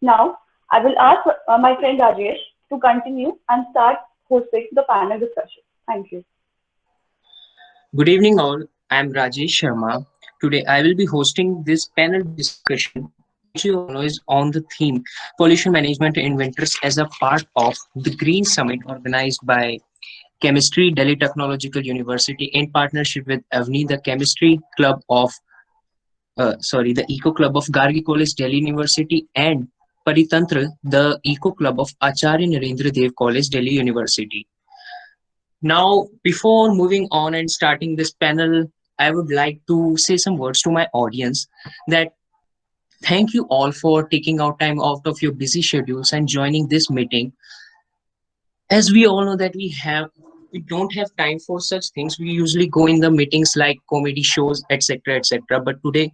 Now, I will ask my friend Rajesh to continue and start hosting the panel discussion. Thank you. Good evening, all. I am Rajesh Sharma. Today, I will be hosting this panel discussion, which you all know is on the theme pollution management in winters as a part of the Green Summit organized by Chemistry Delhi Technological University in partnership with Avni, the Chemistry Club of the Eco Club of Gargi College, Delhi University, and Paritantra, the Eco Club of Acharya Narendra Dev College, Delhi University. Now, before moving on and starting this panel, I would like to say some words to my audience that thank you all for taking out time out of your busy schedules and joining this meeting. As we all know that we don't have time for such things. We usually go in the meetings like comedy shows, etc., etc. But today,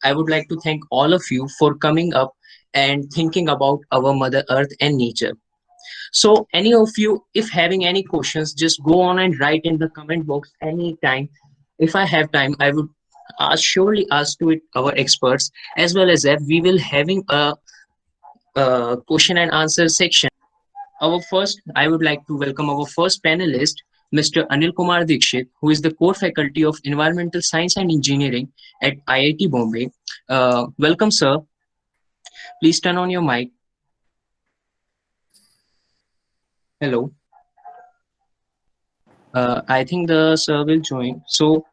I would like to thank all of you for coming up and thinking about our Mother Earth and nature. So any of you, if having any questions, just go on and write in the comment box anytime. If I have time, I would surely ask to it our experts, as well as that we will having a question and answer section. I would like to welcome our first panelist, Mr. Anil Kumar Dikshit, who is the core faculty of Environmental Science and Engineering at IIT Bombay. Welcome, sir. Please turn on your mic. Hello. I think the sir will join. So,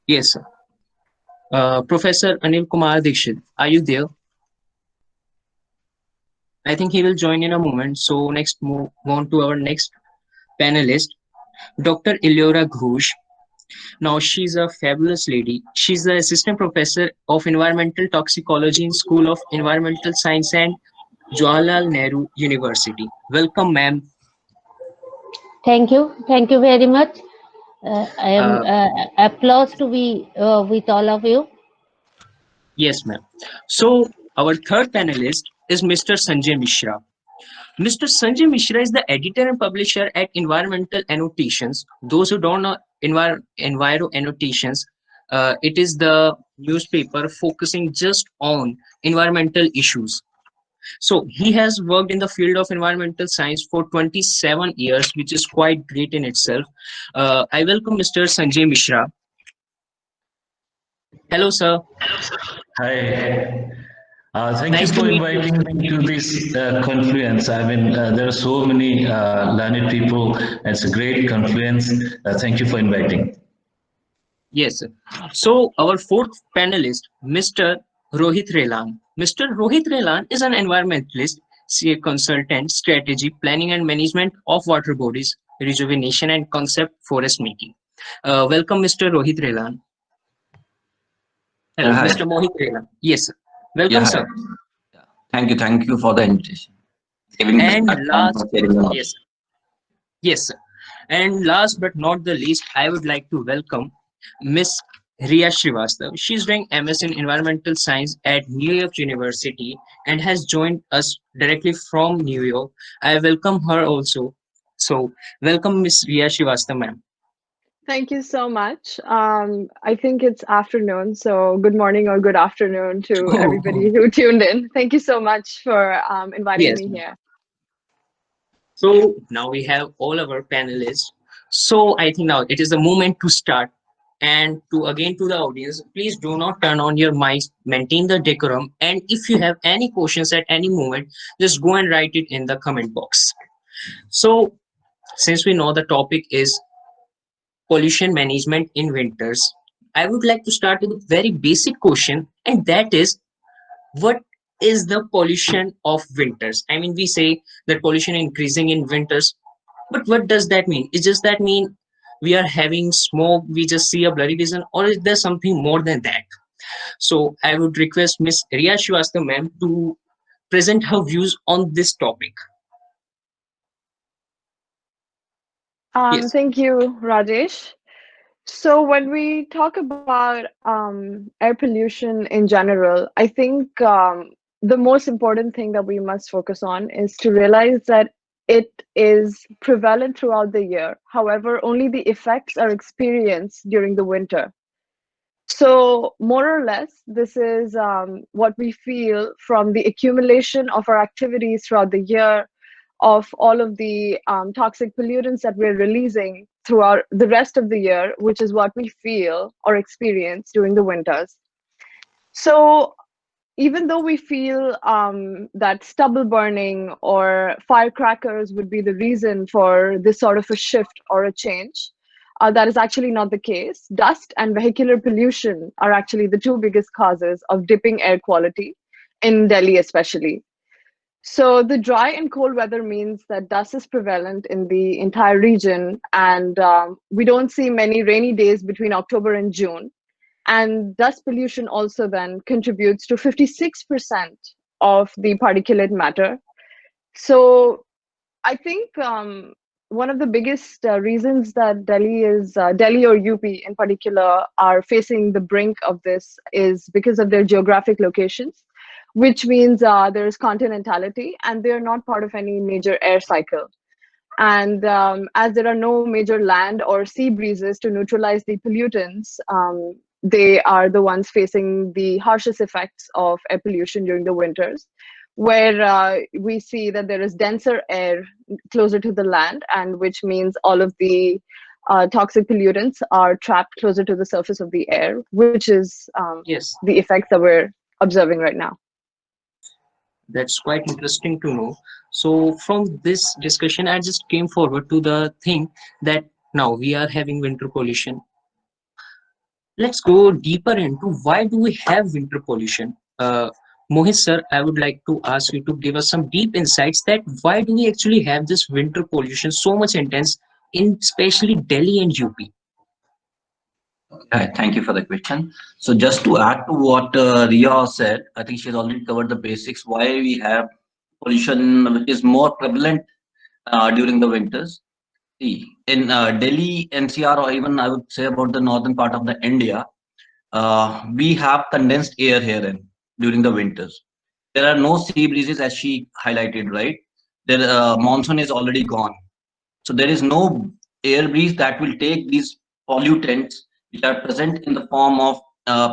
yes, sir. Professor Anil Kumar Dikshit, are you there? I think he will join in a moment. So, next move on to our next panelist, Dr. Eliora Ghosh. Now, she's a fabulous lady. She's the assistant professor of environmental toxicology in School of Environmental Science and Jawaharlal Nehru University. Welcome, ma'am. Thank you very much. I am applause to be with all of you. Yes, ma'am. So, our third panelist is Mr. Sanjay Mishra. Mr. Sanjay Mishra is the editor and publisher at Environmental Annotations. Those who don't know Enviro Annotations, it is the newspaper focusing just on environmental issues. So he has worked in the field of environmental science for 27 years, which is quite great in itself. I welcome Mr. Sanjay Mishra. Hello, sir. Hi. Thank you for inviting me to this confluence. I mean, there are so many learned people. It's a great confluence. Thank you for inviting. Yes. So our fourth panelist, Mr. Rohit Relan. Mr. Rohit Relan is an environmentalist, CA consultant, strategy, planning and management of water bodies, rejuvenation and concept forest making. Welcome, Mr. Rohit Relan. Hello, Hi. Mr. Mohit Relan. Yes, sir. Welcome, sir. Thank you for the invitation. And last, yes, sir. And last but not the least, I would like to welcome Miss Riya Shrivastava. She's doing MS in Environmental Science at New York University and has joined us directly from New York. I welcome her also. So, welcome Miss Riya Shrivastava, ma'am. Thank you so much. I think it's afternoon, so good morning or good afternoon to everybody who tuned in. Thank you so much for inviting me here. So now we have all our panelists. So I think now it is the moment to start. And to the audience, please do not turn on your mics, maintain the decorum. And if you have any questions at any moment, just go and write it in the comment box. So since we know the topic is pollution management in winters, I would like to start with a very basic question, and that is, what is the pollution of winters? I mean, we say that pollution increasing in winters, but what does that mean? Is just that mean we are having smoke, we just see a blurry vision, or is there something more than that? So I would request Miss Riya Shrivastava ma'am to present her views on this topic. Yes. Thank you, Rajesh. So when we talk about air pollution in general, I think the most important thing that we must focus on is to realize that it is prevalent throughout the year. However, only the effects are experienced during the winter. So more or less, this is what we feel from the accumulation of our activities throughout the year, of all of the toxic pollutants that we're releasing throughout the rest of the year, which is what we feel or experience during the winters. So even though we feel that stubble burning or firecrackers would be the reason for this sort of a shift or a change, that is actually not the case. Dust and vehicular pollution are actually the two biggest causes of dipping air quality in Delhi, especially. So the dry and cold weather means that dust is prevalent in the entire region, and we don't see many rainy days between October and June. And dust pollution also then contributes to 56% of the particulate matter. So I think one of the biggest reasons that Delhi or UP in particular are facing the brink of this is because of their geographic locations, which means there is continentality and they're not part of any major air cycle. And as there are no major land or sea breezes to neutralize the pollutants, they are the ones facing the harshest effects of air pollution during the winters, where we see that there is denser air closer to the land, and which means all of the toxic pollutants are trapped closer to the surface of the air, which is Yes, the effects that we're observing right now. that's quite interesting to know. So from this discussion, I just came forward to the thing that now we are having winter pollution. Let's go deeper into why do we have winter pollution. Mohit sir, I would like to ask you to give us some deep insights that why do we actually have this winter pollution so much intense in especially Delhi and UP? Thank you for the question. So just to add to what Ria said, I think she's already covered the basics why we have pollution which is more prevalent during the winters. See, in Delhi, NCR, or even I would say about the northern part of the India, we have condensed air here in during the winters. There are no sea breezes as she highlighted, right? The monsoon is already gone. So there is no air breeze that will take these pollutants which are present in the form of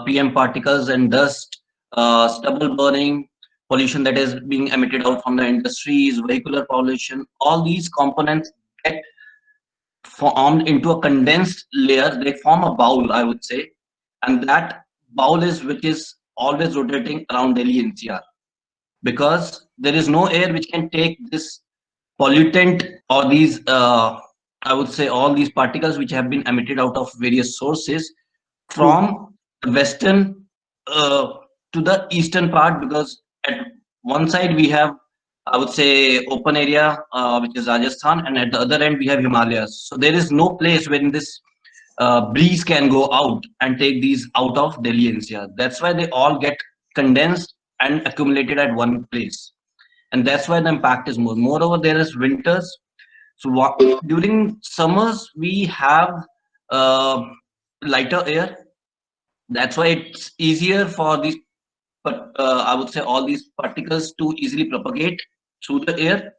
PM particles and dust, stubble burning, pollution that is being emitted out from the industries, vehicular pollution. All these components get formed into a condensed layer. They form a bowl, I would say, and that bowl is which is always rotating around Delhi NCR, because there is no air which can take this pollutant or these I would say all these particles which have been emitted out of various sources True. from the western to the eastern part, because at one side we have, I would say, open area which is Rajasthan, and at the other end we have Himalayas. So there is no place when this breeze can go out and take these out of Delhi NCR. That's why they all get condensed and accumulated at one place, and that's why the impact is more. Moreover, there is winters. So during summers we have uh, lighter air. That's why it's easier for these, but I would say all these particles to easily propagate through the air.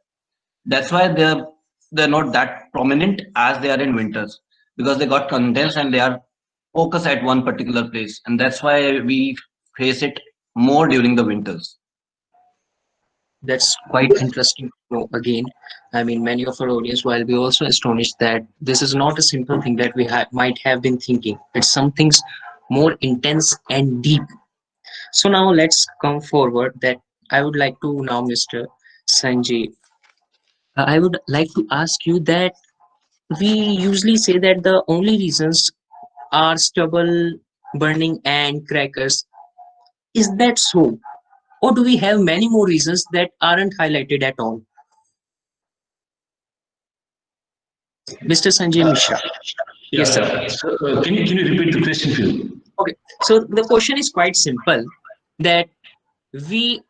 That's why they're not that prominent as they are in winters, because they got condensed and they are focused at one particular place, and that's why we face it more during the winters. That's quite interesting to know again. I mean, many of our audience will be also astonished that this is not a simple thing that we might have been thinking. It's some things more intense and deep. So now let's come forward that I would like to now, Mr. Sanjay, I would like to ask you that we usually say that the only reasons are stubble burning and crackers. Is that so? Or do we have many more reasons that aren't highlighted at all? Mr. Sanjay Mishra. Yes, sir. So, can you repeat the question, please? Okay. So the question is quite simple, that we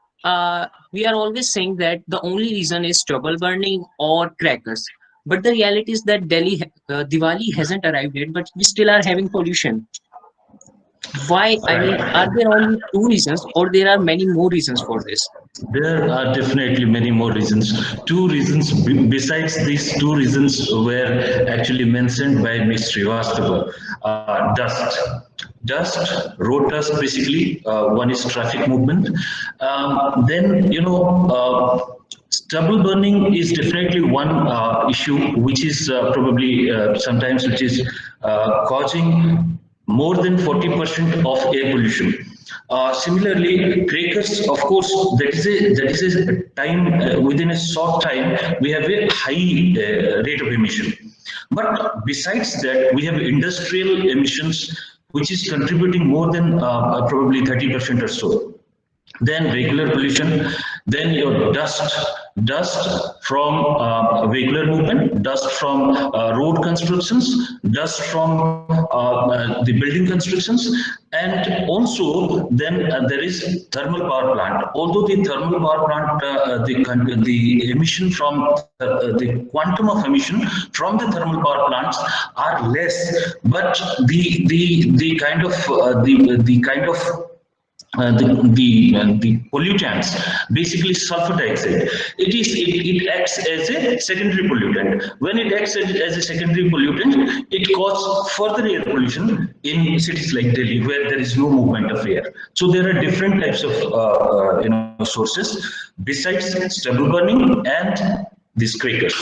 we are always saying that the only reason is stubble burning or crackers. But the reality is that Diwali hasn't arrived yet, but we still are having pollution. Why? I mean, are there only two reasons, or there are many more reasons for this? There are definitely many more reasons. Two reasons besides these two reasons were actually mentioned by Ms. Shrivastava. Dust. dust, road dust basically. One is traffic movement. Then, stubble burning is definitely one issue, which is probably sometimes which is causing more than 40% of air pollution. Similarly, crackers, of course, that is a time within a short time we have a high rate of emission. But besides that, we have industrial emissions, which is contributing more than probably 30% or so. Then vehicular pollution, then your dust from vehicular movement, dust from road constructions, dust from the building constructions, and also then there is thermal power plant. Although the thermal power plant, the emission from the quantum of emission from the thermal power plants are less, but the kind of the pollutants, basically sulfur dioxide, it acts as a secondary pollutant. When it acts as a secondary pollutant, it causes further air pollution in cities like Delhi, where there is no movement of air. So there are different types of sources besides stubble burning and these crackers.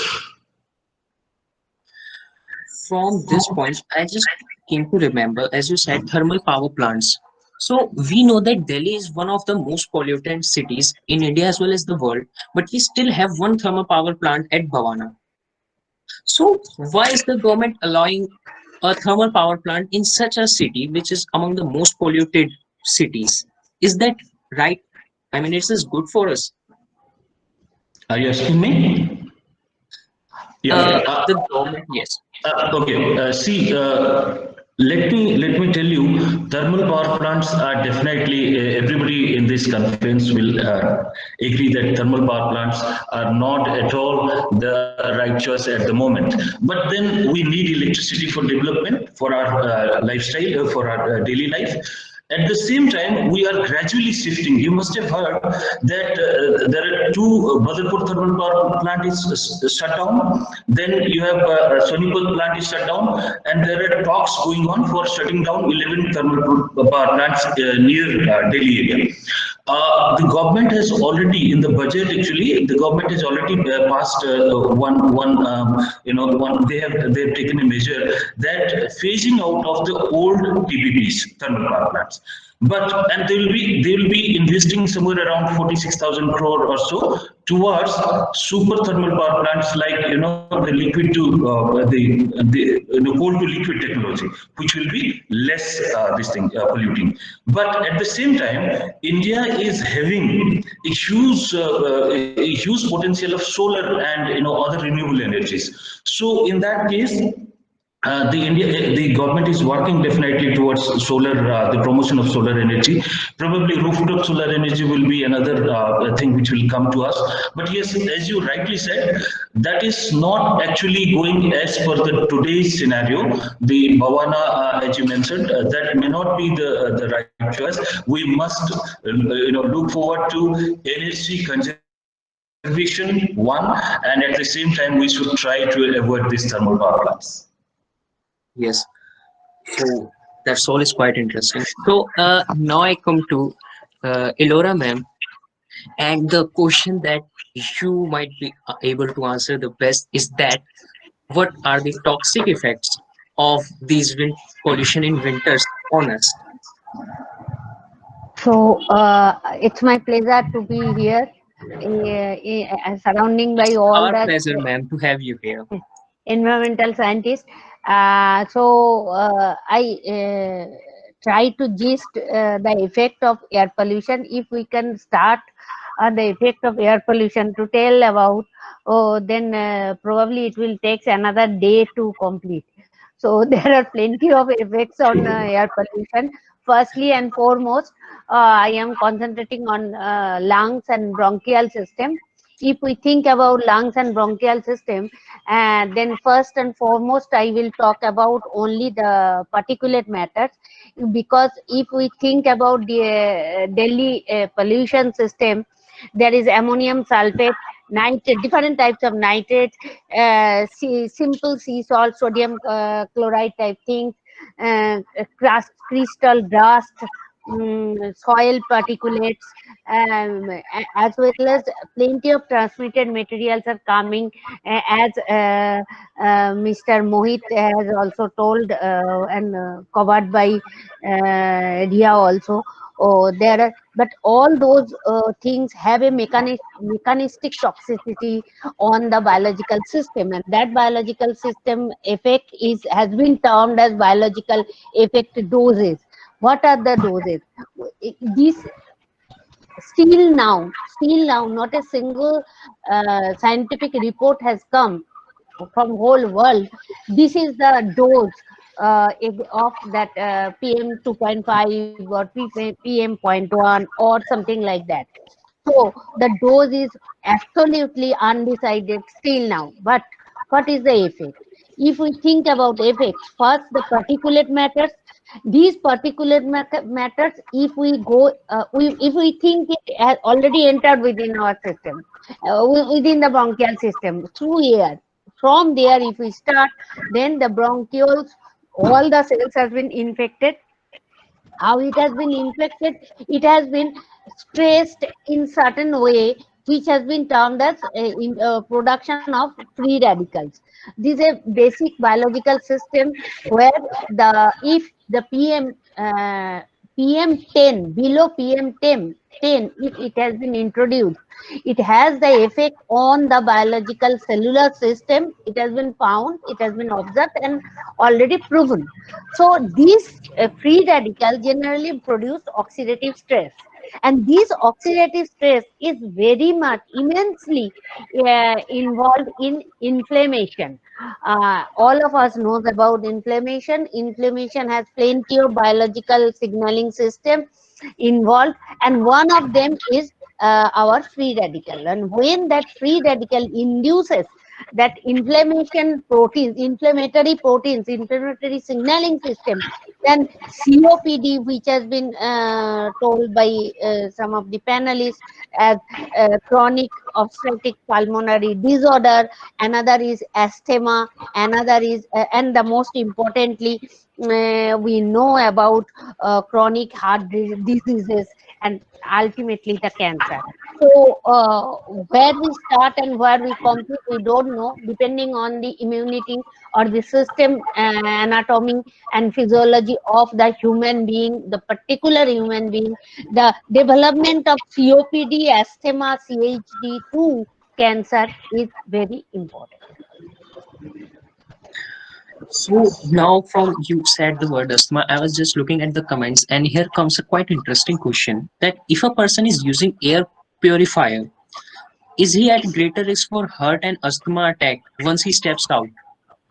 From this point, I just came to remember, as you said, thermal power plants. So we know that Delhi is one of the most pollutant cities in India as well as the world, but we still have one thermal power plant at Bhavana. So why is the government allowing a thermal power plant in such a city, which is among the most polluted cities? Is that right? I mean, it's just good for us. Are you asking me? Yeah, the government, yes. Okay. See, let me tell you, thermal power plants are definitely, everybody in this conference will agree that thermal power plants are not at all the right choice at the moment. But then we need electricity for development, for our lifestyle, for our daily life. At the same time, we are gradually shifting. You must have heard that there are two Badalpur thermal power plant is shut down. Then you have Sonipat plant is shut down, and there are talks going on for shutting down 11 thermal power plants near Delhi area. The government has already, in the budget, actually, the government has already passed they've taken a measure that phasing out of the old TPPs, thermal power plants. And they will be investing somewhere around 46,000 crore or so towards super thermal power plants, like the liquid to the coal to liquid technology, which will be less polluting. But at the same time, India is having a huge potential of solar and other renewable energies. So in that case, the government is working definitely towards solar, the promotion of solar energy. Probably rooftop solar energy will be another thing which will come to us. But yes, as you rightly said, that is not actually going as per the today's scenario. The Bhavana, as you mentioned, that may not be the right choice. We must, look forward to energy conservation, one, and at the same time, we should try to avoid these thermal power plants. Yes. So that's all is quite interesting. So now I come to Eliora ma'am, and the question that you might be able to answer the best is that what are the toxic effects of these wind pollution in winters on us? So it's my pleasure to be here, surrounding by all Our that pleasure, ma'am, to have you here. environmental scientists. I try to gist the effect of air pollution. If we can start on the effect of air pollution to tell about, then probably it will take another day to complete. So there are plenty of effects on air pollution. Firstly and foremost, I am concentrating on lungs and bronchial system. If we think about lungs and bronchial system, then first and foremost, I will talk about only the particulate matters, because if we think about the Delhi pollution system, there is ammonium sulfate, nitrate, different types of nitrates, simple sea salt, sodium chloride type things, crystal dust, soil particulates, as well as plenty of transmitted materials are coming, as Mr. Mohit has also told and covered by Ria also. Oh, there are, but all those things have a mechanistic toxicity on the biological system, and that biological system effect has been termed as biological effect doses. What are the doses? This still now, not a single scientific report has come from whole world. This is the dose of that PM 2.5 or PM 0.1 or something like that. So the dose is absolutely undecided still now. But what is the effect? If we think about effects, first the particulate matters. These particulate matters, if we go, if we think it has already entered within our system, within the bronchial system through air. From there, if we start, then the bronchioles, all the cells has been infected. How it has been infected? It has been stressed in certain way, which has been termed as production of free radicals. This is a basic biological system where if the PM10 below PM10, if it has been introduced, it has the effect on the biological cellular system. It has been found, it has been observed and already proven. So these free radicals generally produce oxidative stress, and this oxidative stress is very much immensely involved in inflammation. All of us knows about inflammation. Inflammation has plenty of biological signaling system involved, and one of them is our free radical. And when that free radical induces that inflammatory proteins, inflammatory signaling system, then COPD, which has been told by some of the panelists as chronic obstructive pulmonary disorder, another is asthma, another is, and the most importantly, we know about chronic heart diseases, and ultimately the cancer. So where we start and where we complete, we don't know, depending on the immunity or the system anatomy and physiology of the human being, the particular human being. The development of COPD, asthma, CHD to cancer is very important. So now from you said the word asthma, I was just looking at the comments, and here comes a quite interesting question that if a person is using air purifier, is he at greater risk for heart and asthma attack once he steps out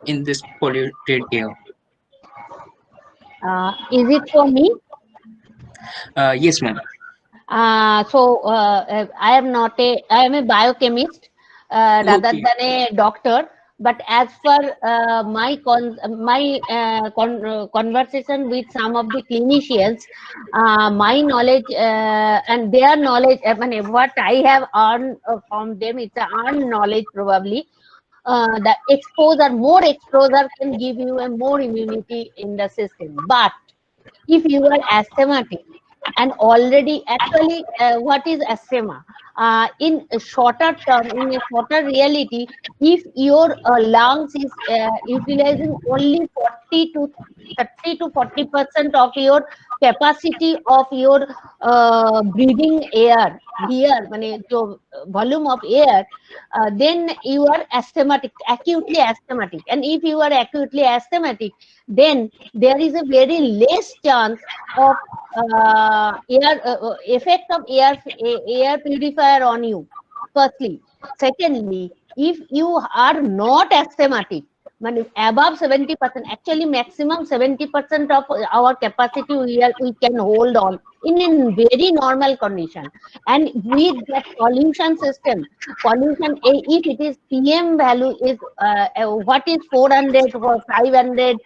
in this polluted air? Is it for me? Yes, ma'am. I am a biochemist rather Okay. than a doctor. But as per my conversation with some of the clinicians, my knowledge and their knowledge, I mean, what I have earned from them, it's an earned knowledge probably. The more exposure can give you a more immunity in the system. But if you are asthmatic and already, actually, what is asthma? In a shorter term, in a shorter reality, if your lungs is utilizing only 40 to 30 to 40% of your capacity of your breathing air here, volume of air, then you are asthmatic, acutely asthmatic. And if you are acutely asthmatic, then there is a very less chance of effect of air purifier on you, firstly. Secondly, if you are not asthmatic, above 70%, actually maximum 70% of our capacity we can hold on in a very normal condition. And with that pollution system, if it is PM value is what is 400 or 500,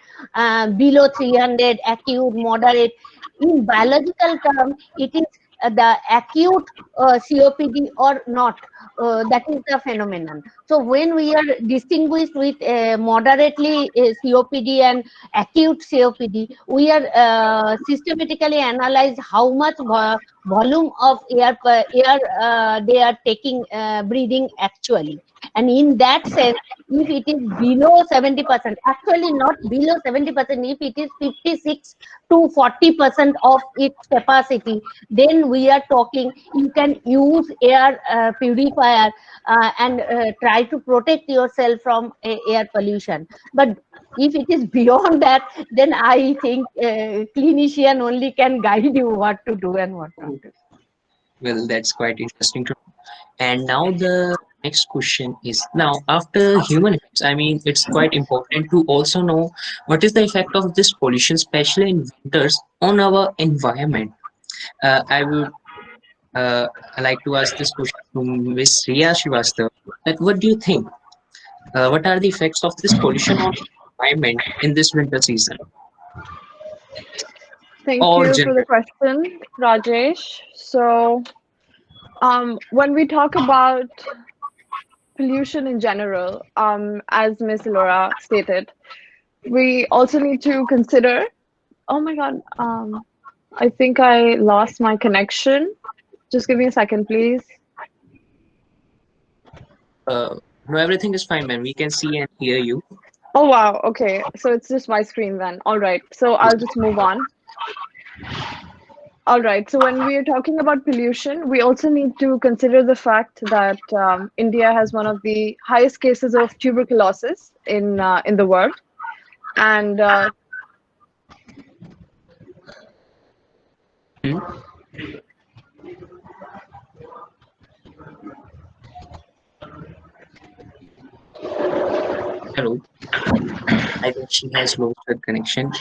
below 300, acute, moderate. In biological term, it is the acute COPD or not. That is the phenomenon. So when we are distinguished with moderately COPD and acute COPD, we are systematically analyze how much volume of air they are taking, breathing actually. And in that sense, if it is below 70%, actually not below 70%, if it is 56 to 40% of its capacity, then we are talking you can use air purifier and try to protect yourself from air pollution. But if it is beyond that, then I think clinician only can guide you what to do and what not to do. Well, that's quite interesting to know. And now the next question is, now after human health, I mean, it's quite important to also know what is the effect of this pollution, especially in winters, on our environment. I would like to ask this question to Ms. Riya Shrivastava, that what do you think? What are the effects of this pollution on environment in this winter season? Thank Or you for general? the question, Rajesh. So, when we talk about pollution in general, as Ms. Illora stated, we also need to consider. Oh my God, I think I lost my connection. Just give me a second, please. No, everything is fine, man. We can see and hear you. Oh wow, okay. So it's just my screen then. All right. So I'll just move on. All right. So when we are talking about pollution, we also need to consider the fact that India has one of the highest cases of tuberculosis in the world, and Hello. I think she has lost her connection.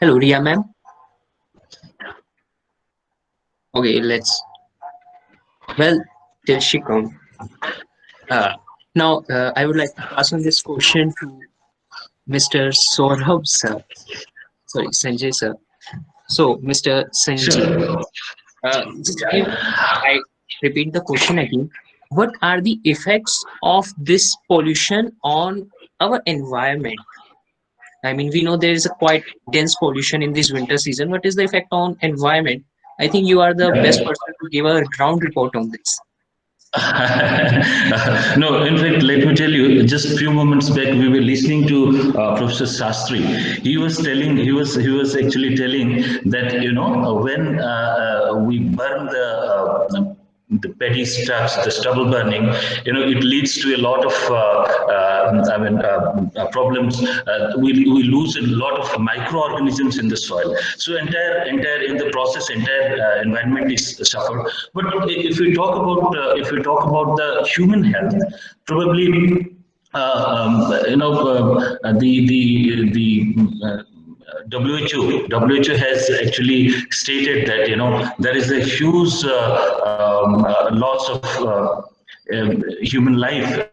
Hello, Ria ma'am. Okay, let's. Well, till she comes. Now, I would like to pass on this question to Mr. Saurabh sir. Sorry, Sanjay sir. So, Mr. Sanjay, just give, I repeat the question again. What are the effects of this pollution on our environment? I mean, we know there is a quite dense pollution in this winter season. What is the effect on environment? I think you are the best person to give a ground report on this. No, in fact, let me tell you, just a few moments back, we were listening to Professor Shastri. He was telling, he was actually telling that, you know, when we burn the petty stuffs, the stubble burning, you know, it leads to a lot of problems. We lose a lot of microorganisms in the soil. So entire in the process, entire environment is suffered. But if we talk about the human health, probably you know the WHO has actually stated that, you know, there is a huge loss of human life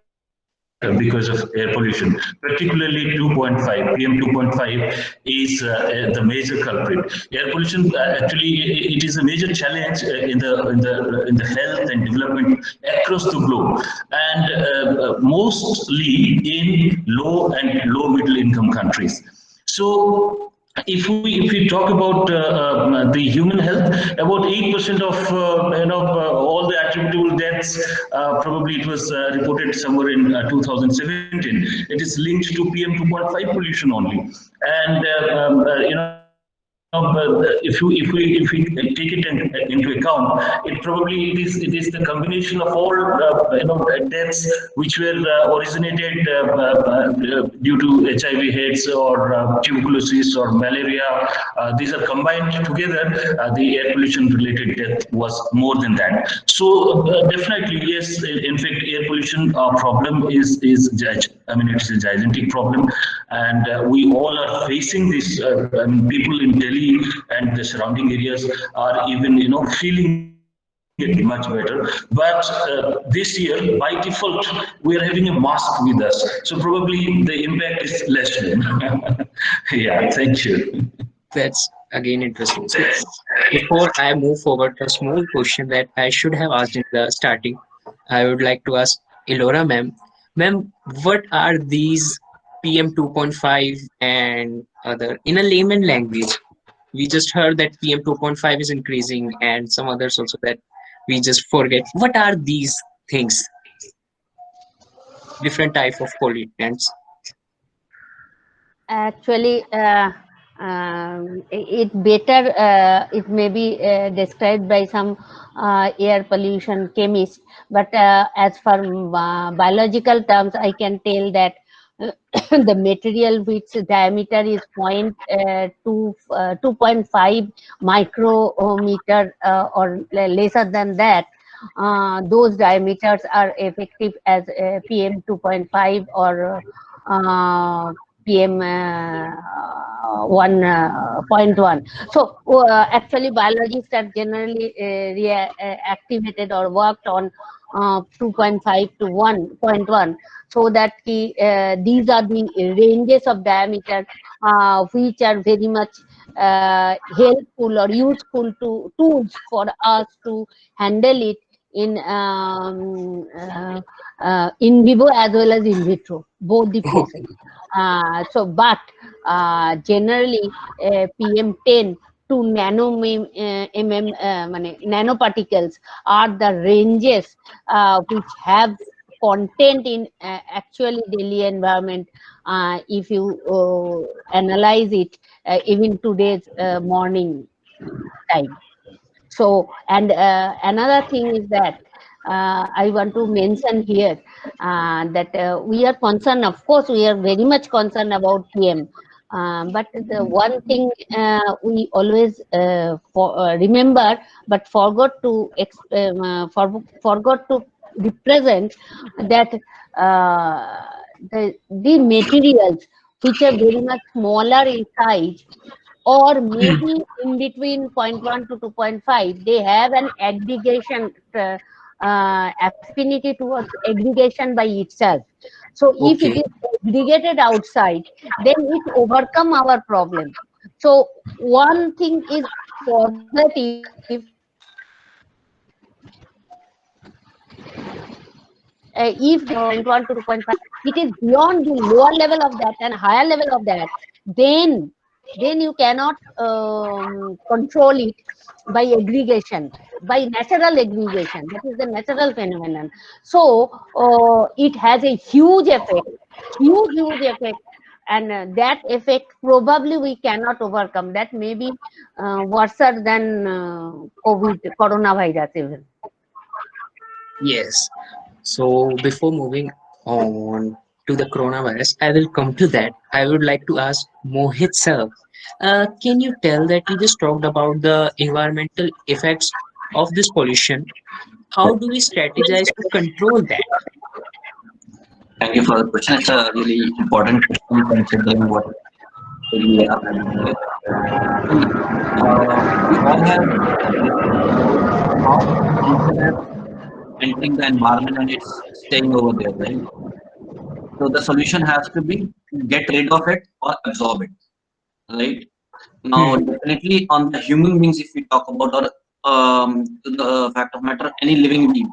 because of air pollution, particularly 2.5 PM 2.5 is the major culprit. Air pollution actually it is a major challenge in the health and development across the globe, and mostly in low and low middle income countries. So if we talk about the human health, about 8% of all the attributable deaths, probably it was reported somewhere in 2017. It is linked to PM 2.5 pollution only, and you know. If we take it into account, it is the combination of all deaths which were originated due to HIV/AIDS or tuberculosis or malaria. These are combined together. The air pollution related death was more than that. So definitely yes. In fact, air pollution problem is I mean, it's a gigantic problem, and we all are facing this. People in Delhi and the surrounding areas are even feeling it much better. But this year, by default, we are having a mask with us, so probably the impact is less. Yeah, thank you. That's Again, interesting. So before I move forward, a small question that I should have asked in the starting, I would like to ask Elora ma'am. Ma'am, what are these PM 2.5 and other in a layman language? We just heard that PM 2.5 is increasing and some others also that we just forget. What are these things? Different type of pollutants. Actually, it may be described by some air pollution chemist, but as for biological terms, I can tell that the material which diameter is 2.5 micrometer or lesser than that, those diameters are effective as PM 2.5 or PM 1.1. So actually biologists are generally activated or worked on 2.5 to 1.1, so that these are the ranges of diameter which are very much helpful or useful to tools for us to handle it in vivo as well as in vitro, both the places. But generally PM10 to nanoparticles are the ranges which have content in actually daily environment. If you analyze it, even today's morning time. So, and another thing is that I want to mention here that we are concerned, of course, we are very much concerned about PM. But the one thing we always remember, but forgot to represent that the materials which are very much smaller in size, or maybe in between 0.1 to 2.5, they have an aggregation affinity towards aggregation by itself. So if it is aggregated outside, then it overcome our problem. So one thing is positive, if the 0.1 to 2.5, it is beyond the lower level of that and higher level of that, then you cannot control it by aggregation, by natural aggregation. That is the natural phenomenon. So it has a huge effect, huge effect, and that effect probably we cannot overcome. That may be worse than coronavirus even. Yes. So before moving on to the coronavirus, I will come to that. I would like to ask Mohit sir, can you tell that you just talked about the environmental effects of this pollution? How do we strategize to control that? Thank you for the question. It's a really important question considering what we are having here. We all have how pollution is entering the environment and it's staying over there, right? So the solution has to be get rid of it or absorb it, right? Now, definitely on the human beings, if we talk about, or the fact of matter, any living being,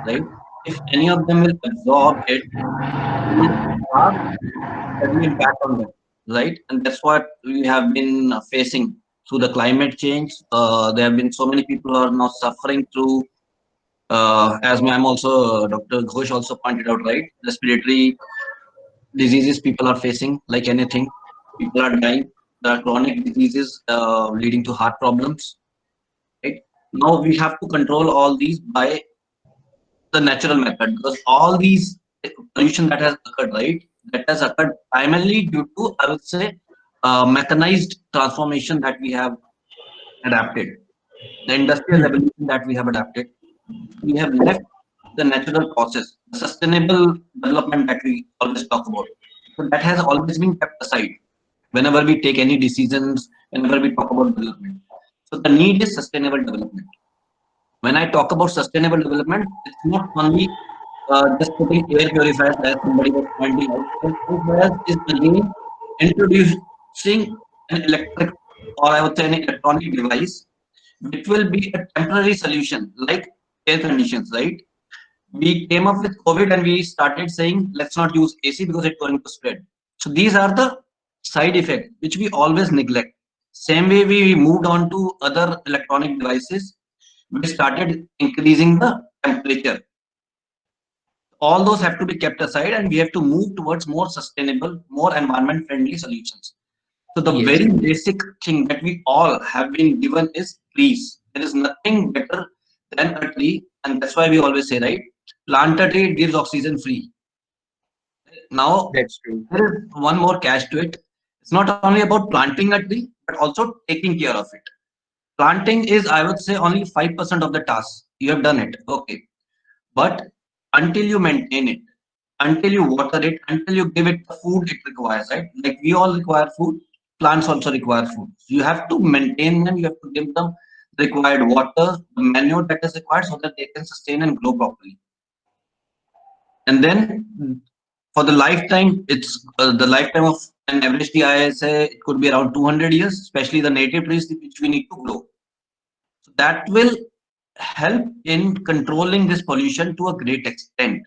right? If any of them will absorb it, it will have an impact on them, right? And that's what we have been facing through the climate change. There have been so many people who are now suffering through, as ma'am also, Dr. Ghosh also pointed out, right? Respiratory diseases people are facing, like anything. People are dying. There are chronic diseases leading to heart problems. Right? Now we have to control all these by the natural method, because all these pollution that has occurred, right, that has occurred primarily due to, I would say, mechanized transformation that we have adapted, the industrial revolution that we have adapted. We have left the natural process, the sustainable development that we always talk about. So that has always been kept aside whenever we take any decisions, whenever we talk about development. So the need is sustainable development. When I talk about sustainable development, it's not only just putting air purifiers, as somebody was pointing out. Air purifiers is again introducing an electric or I would say any electronic device, which will be a temporary solution, like air conditions, right? We came up with COVID and we started saying, let's not use AC because it's going to spread. So these are the side effects which we always neglect. Same way we moved on to other electronic devices, we started increasing the temperature. All those have to be kept aside and we have to move towards more sustainable, more environment friendly solutions. So the very basic thing that we all have been given is trees. There is nothing better than a tree, and that's why we always say, right, plant a tree, it gives oxygen free. Now, That's true. there is one more catch to it. It's not only about planting a tree, but also taking care of it. Planting is, I would say, only 5% of the task. You have done it, okay. But until you maintain it, until you water it, until you give it the food it requires, right? Like we all require food, plants also require food. You have to maintain them, you have to give them the required water, the manure that is required so that they can sustain and grow properly. And then for the lifetime, it's the lifetime of an average tree, I say it could be around 200 years, especially the native trees which we need to grow. So that will help in controlling this pollution to a great extent.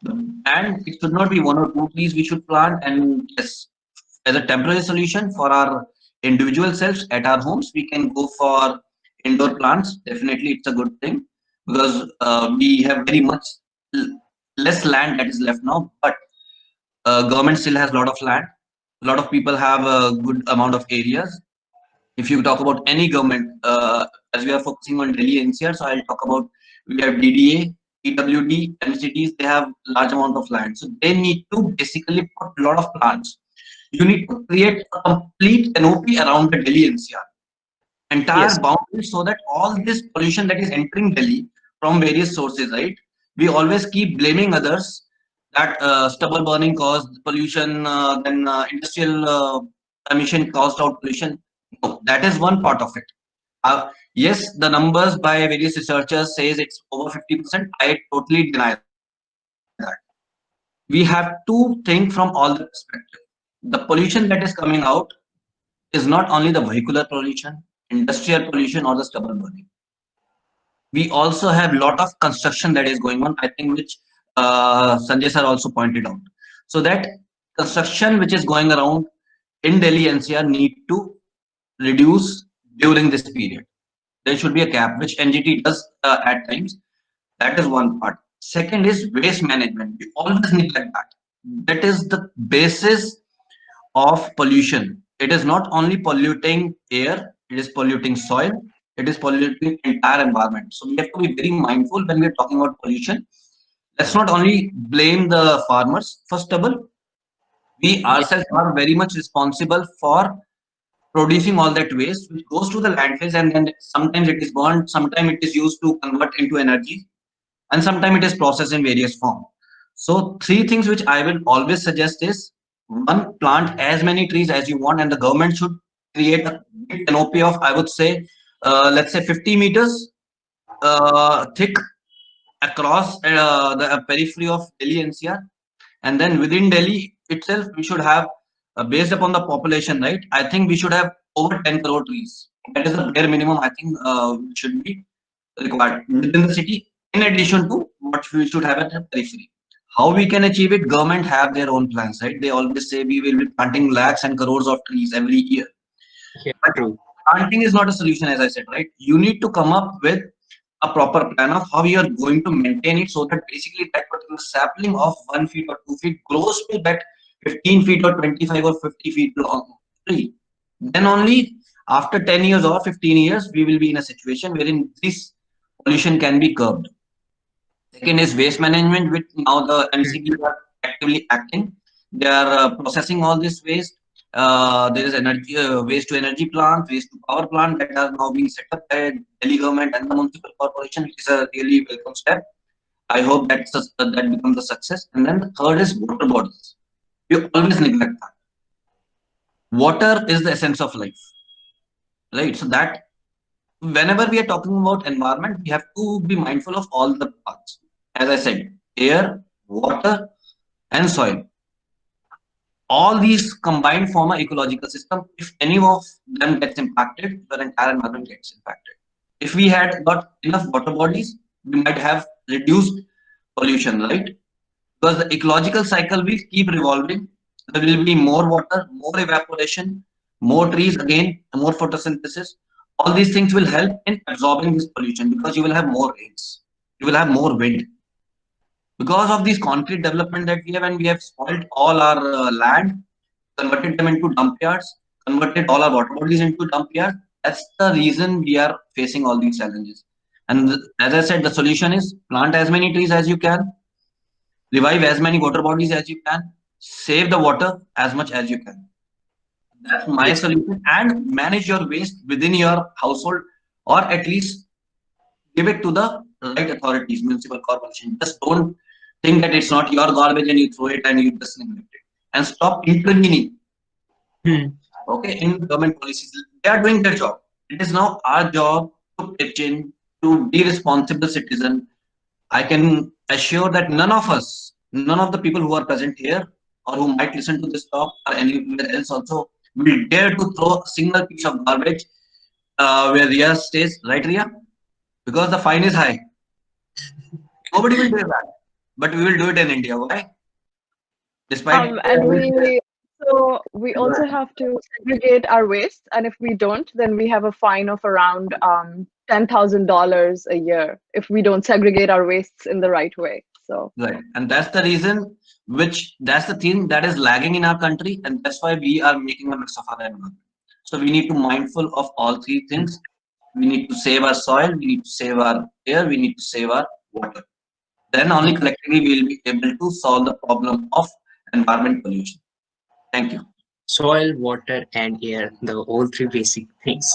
And it should not be one or two trees we should plant. And yes, as a temporary solution for our individual selves at our homes, we can go for indoor plants. Definitely, it's a good thing because we have very much less land that is left now. But government still has a lot of land. A lot of people have a good amount of areas. If you talk about any government, as we are focusing on Delhi NCR, so I'll talk about we have DDA, PWD, MCDs, they have large amount of land. So they need to basically put a lot of plants. You need to create a complete canopy around the Delhi NCR, entire boundary, so that all this pollution that is entering Delhi from various sources, right? We always keep blaming others that stubble burning caused pollution, then industrial emission caused out pollution. No, that is one part of it. Yes, the numbers by various researchers says it's over 50%. I totally deny that. We have to think from all the perspectives. The pollution that is coming out is not only the vehicular pollution, industrial pollution, or the stubble burning. We also have a lot of construction that is going on, I think, which Sanjay sir also pointed out. So that construction which is going around in Delhi NCR need to reduce during this period. There should be a cap, which NGT does at times. That is one part. Second is waste management. We always neglect that. That is the basis of pollution. It is not only polluting air, it is polluting soil, it is polluting entire environment. So we have to be very mindful when we are talking about pollution. Let's not only blame the farmers. First of all, we ourselves are very much responsible for producing all that waste, which goes to the landfills, and then sometimes it is burned, sometimes it is used to convert into energy, and sometimes it is processed in various forms. So three things which I will always suggest is, one, plant as many trees as you want, and the government should create a big canopy of, I would say, let's say 50 meters thick across the periphery of Delhi NCR. And then within Delhi itself, we should have, based upon the population, right? I think we should have over 10 crore trees. That is the bare minimum, I think, should be required within the city, in addition to what we should have at the periphery. How we can achieve it? Government have their own plans, right? They always say we will be planting lakhs and crores of trees every year. Yeah, but true. planting is not a solution, as I said, right? You need to come up with a proper plan of how you are going to maintain it, so that basically that particular sapling of 1 feet or 2 feet grows to that 15 feet or 25 or 50 feet long tree. Then only after 10 years or 15 years, we will be in a situation wherein this pollution can be curbed. Second is waste management, which now the MCBs are actively acting. They are processing all this waste. There is energy, waste to energy plant, waste to power plant that are now being set up by Delhi government and the municipal corporation, which is a really welcome step. I hope that becomes a success. And then the third is water bodies. You always neglect that. Water is the essence of life, right? So that whenever we are talking about environment, we have to be mindful of all the parts. As I said, air, water, and soil. all these combined form an ecological system. If any of them gets impacted, the entire environment gets impacted. If we had got enough water bodies, we might have reduced pollution, right? Because the ecological cycle will keep revolving. There will be more water, more evaporation, more trees, again, more photosynthesis. All these things will help in absorbing this pollution because you will have more rains, you will have more wind. Because of this concrete development that we have, and we have spoiled all our land, converted them into dump yards, converted all our water bodies into dump yards. That's the reason we are facing all these challenges. And as I said, the solution is plant as many trees as you can, revive as many water bodies as you can, save the water as much as you can. That's my solution. And manage your waste within your household, or at least give it to the right authorities, municipal corporation. Just don't think that it's not your garbage and you throw it and you just neglect it. And stop intervening. Okay, in government policies, they are doing their job. It is now our job to pitch in, to be responsible citizen. I can assure that none of us, none of the people who are present here or who might listen to this talk or anywhere else also, will dare to throw a single piece of garbage where Ria stays, right, Ria? Because the fine is high. Nobody will do that, but we will do it in India. Why? Despite we also have to segregate our waste, and if we don't, then we have a fine of around $10,000 a year if we don't segregate our wastes in the right way. So right, and that's the reason that's the thing that is lagging in our country, and that's why we are making a mess of our environment. So we need to be mindful of all three things. We need to save our soil, we need to save our air, we need to save our water. Then only collectively we will be able to solve the problem of environment pollution. Thank you. Soil, water, and air, the all three basic things.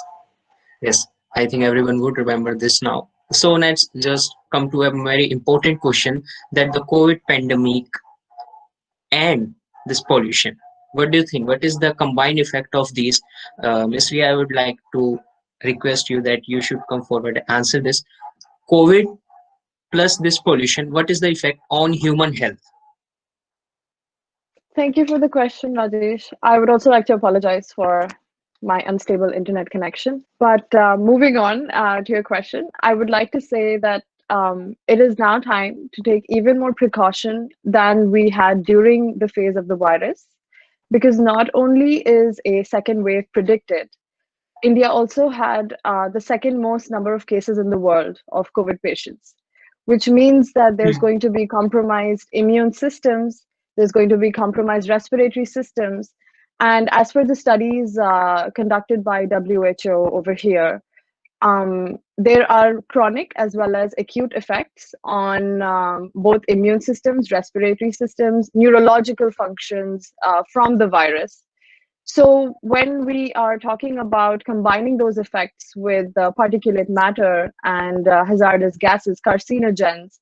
Yes, I think everyone would remember this now. So let's just come to a very important question, that the COVID pandemic and this pollution. What do you think? What is the combined effect of these? Ms. Ria, I would like to request you that you should come forward and answer this. COVID plus this pollution, what is the effect on human health? thank you for the question, Rajesh. I would also like to apologize for my unstable internet connection. But moving on to your question, I would like to say that it is now time to take even more precaution than we had during the phase of the virus, because not only is a second wave predicted, India also had the second most number of cases in the world of COVID patients, which means that there's going to be compromised immune systems, there's going to be compromised respiratory systems. And as per the studies conducted by WHO over here, there are chronic as well as acute effects on both immune systems, respiratory systems, neurological functions from the virus. So when we are talking about combining those effects with particulate matter and hazardous gases, carcinogens,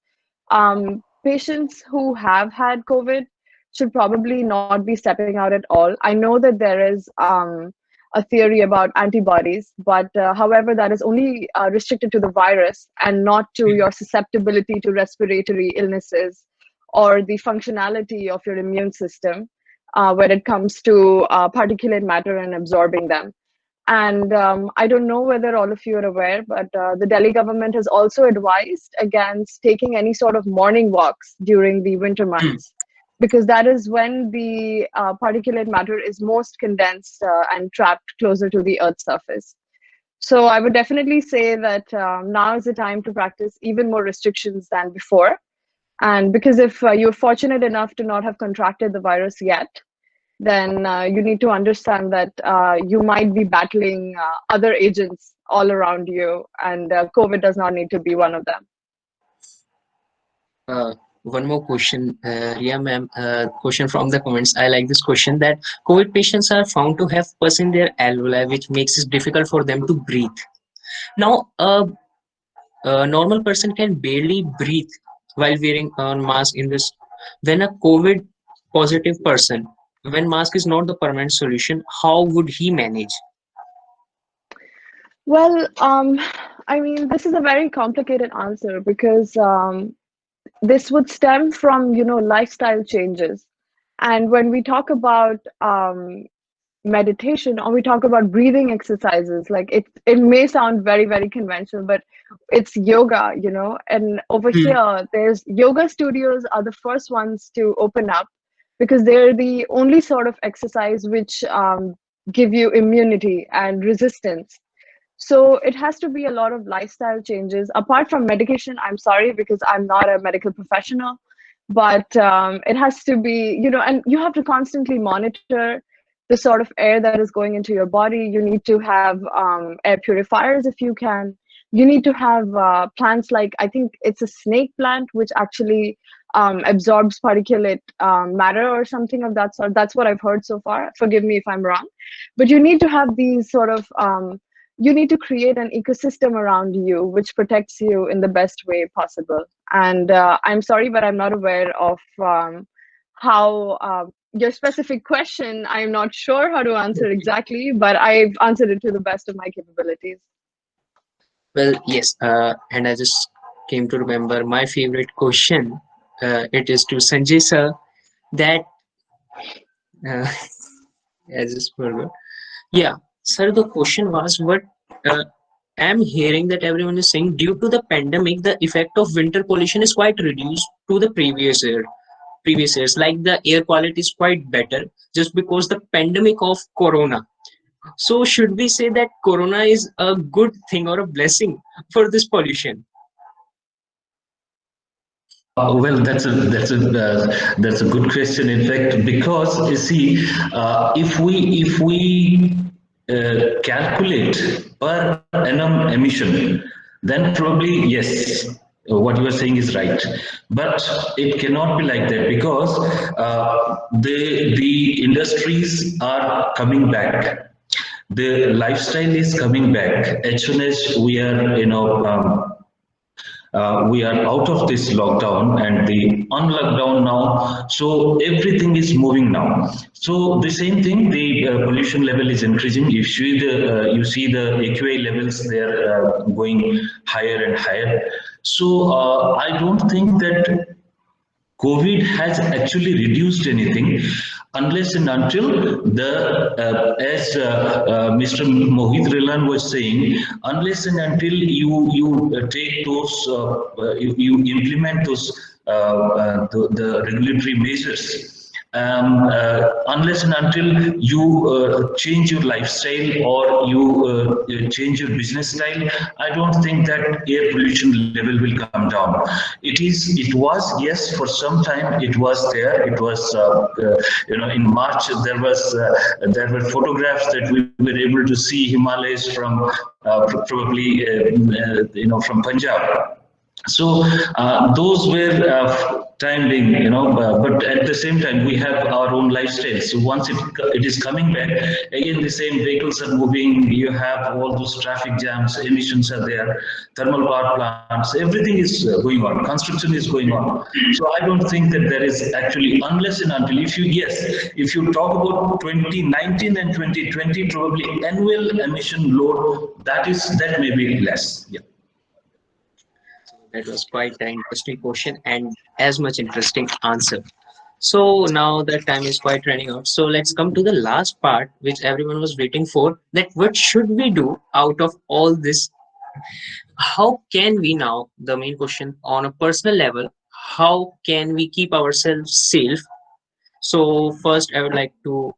patients who have had COVID should probably not be stepping out at all. I know that there is a theory about antibodies, but however, that is only restricted to the virus and not to your susceptibility to respiratory illnesses or the functionality of your immune system when it comes to particulate matter and absorbing them. And I don't know whether all of you are aware, but the Delhi government has also advised against taking any sort of morning walks during the winter months, because that is when the particulate matter is most condensed and trapped closer to the Earth's surface. So I would definitely say that now is the time to practice even more restrictions than before. And because if you're fortunate enough to not have contracted the virus yet, then you need to understand that you might be battling other agents all around you, and COVID does not need to be one of them. One more question, Ria ma'am, question from the comments. I like this question, that COVID patients are found to have pus in their alveoli, which makes it difficult for them to breathe. Now, a normal person can barely breathe while wearing a mask in this. When a COVID positive person, when mask is not the permanent solution, how would he manage? Well, I mean, this is a very complicated answer, because this would stem from, lifestyle changes. And when we talk about meditation, or we talk about breathing exercises, like it may sound very, very conventional, but it's yoga, you know. And over here, there's yoga studios are the first ones to open up, because they're the only sort of exercise which give you immunity and resistance. So it has to be a lot of lifestyle changes apart from medication. I'm sorry, because I'm not a medical professional, but it has to be, you know, and you have to constantly monitor the sort of air that is going into your body. You need to have air purifiers if you can. You need to have plants like, I think it's a snake plant, which actually absorbs particulate matter or something of that sort. That's what I've heard so far. Forgive me if I'm wrong. But you need to have these sort of you need to create an ecosystem around you which protects you in the best way possible. And I'm sorry, but I'm not aware of how your specific question. I'm not sure how to answer exactly, but I've answered it to the best of my capabilities. Well, yes, and I just came to remember my favorite question. It is to Sanjay sir that I just forgot. Yeah, sir, the question was what I'm hearing that everyone is saying due to the pandemic, the effect of winter pollution is quite reduced to the previous year. Previous years, like the air quality is quite better just because the pandemic of Corona. So should we say that Corona is a good thing or a blessing for this pollution? Well, that's a good question. In fact, because you see, if we calculate per annum emission, then probably yes, what you are saying is right. But it cannot be like that, because the industries are coming back. The lifestyle is coming back. As soon as we are, we are out of this lockdown and the unlockdown now, so everything is moving now. So the same thing, the pollution level is increasing. You see the AQI levels, they are going higher and higher. So I don't think that COVID has actually reduced anything, unless and until as Mr. Mohit Relan was saying, unless and until you take those, you implement those the regulatory measures. Unless and until you change your lifestyle or you change your business style, I don't think that air pollution level will come down. It was, yes, for some time it was there. It was, in March there were photographs that we were able to see Himalayas from probably from Punjab. So those were time being, but at the same time we have our own lifestyle. So once it is coming back, again the same vehicles are moving. You have all those traffic jams, emissions are there, thermal power plants, everything is going on. Construction is going on. So I don't think that there is actually, unless and until, if you talk about 2019 and 2020, probably annual emission load, that may be less. Yeah. That was quite an interesting question and as much interesting answer. So now the time is quite running out. So let's come to the last part, which everyone was waiting for, that what should we do out of all this? How can we now, the main question on a personal level, how can we keep ourselves safe? So first I would like to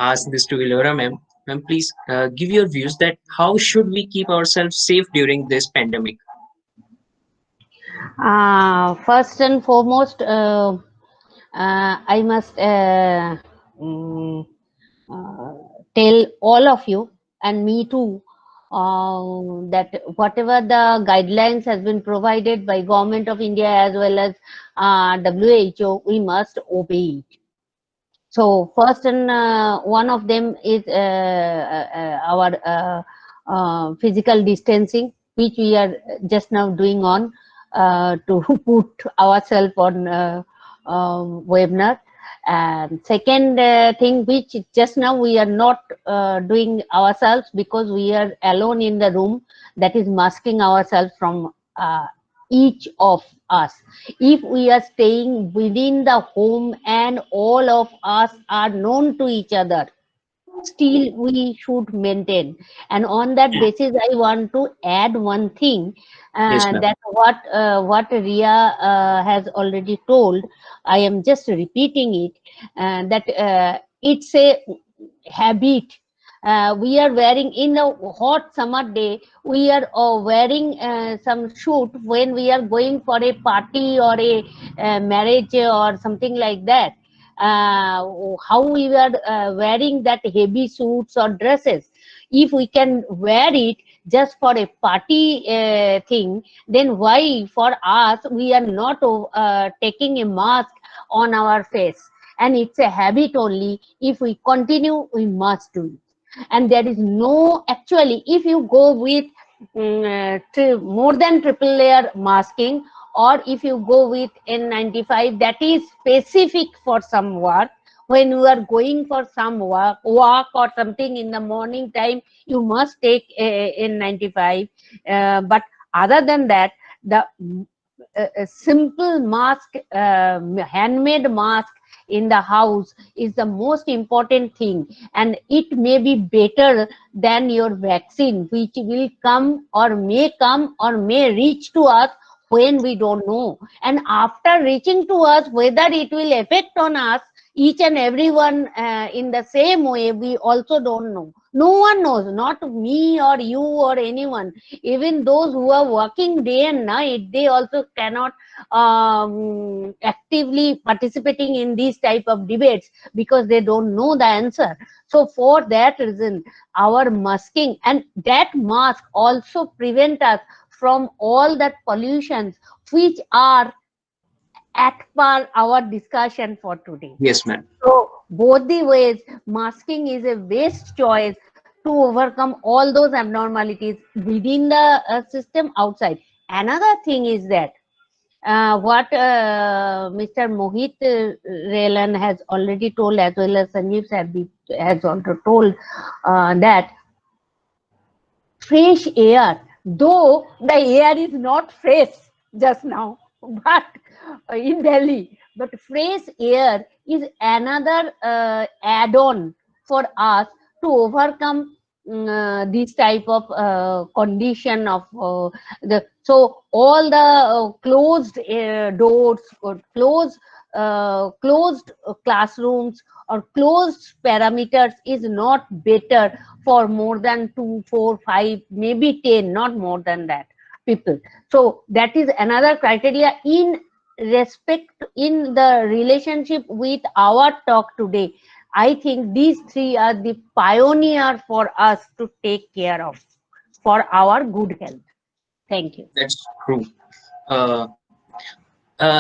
ask this to Eliora ma'am. Ma'am, please give your views that how should we keep ourselves safe during this pandemic? First and foremost, I must tell all of you and me too that whatever the guidelines has been provided by Government of India as well as WHO, we must obey it. So first and one of them is our physical distancing, which we are just now doing on to put ourselves on webinar. And second thing, which just now we are not doing ourselves because we are alone in the room, that is masking ourselves from each of us. If we are staying within the home and all all of us are known to each other, still we should maintain. And on that basis, I want to add one thing, Yes, ma'am. that what Ria has already told, I am just repeating it, that it's a habit. We are wearing in a hot summer day, we are wearing some suit when we are going for a party or a marriage or something like that. How we were wearing that heavy suits or dresses. If we can wear it just for a party thing, then why for us we are not taking a mask on our face? And it's a habit only. If we continue, we must do it. And there is no, actually, if you go with more than triple layer masking, or if you go with N95, that is specific for some work. When you are going for some walk or something in the morning time, you must take N95. But other than that, the a simple mask, handmade mask in the house is the most important thing, and it may be better than your vaccine, which will come or may reach to us when we don't know. And after reaching to us, whether it will affect on us, each and everyone in the same way, we also don't know. No one knows, not me or you or anyone. Even those who are working day and night, they also cannot actively participating in these type of debates because they don't know the answer. So for that reason, our masking, and that mask also prevent us from all that pollutions which are at par our discussion for today. Yes, ma'am. So both the ways, masking is a best choice to overcome all those abnormalities within the system, outside. Another thing is that what Mr. Mohit Relan has already told, as well as Sanjeev has also told, that fresh air, though the air is not fresh just now, but in Delhi, but fresh air is another add-on for us to overcome this type of condition of so all the closed doors or closed classrooms or closed parameters is not better for more than 2, 4, 5, maybe 10, not more than that people. So that is another criteria in respect, in the relationship with our talk today. I think these three are the pioneer for us to take care of for our good health. Thank you. That's true.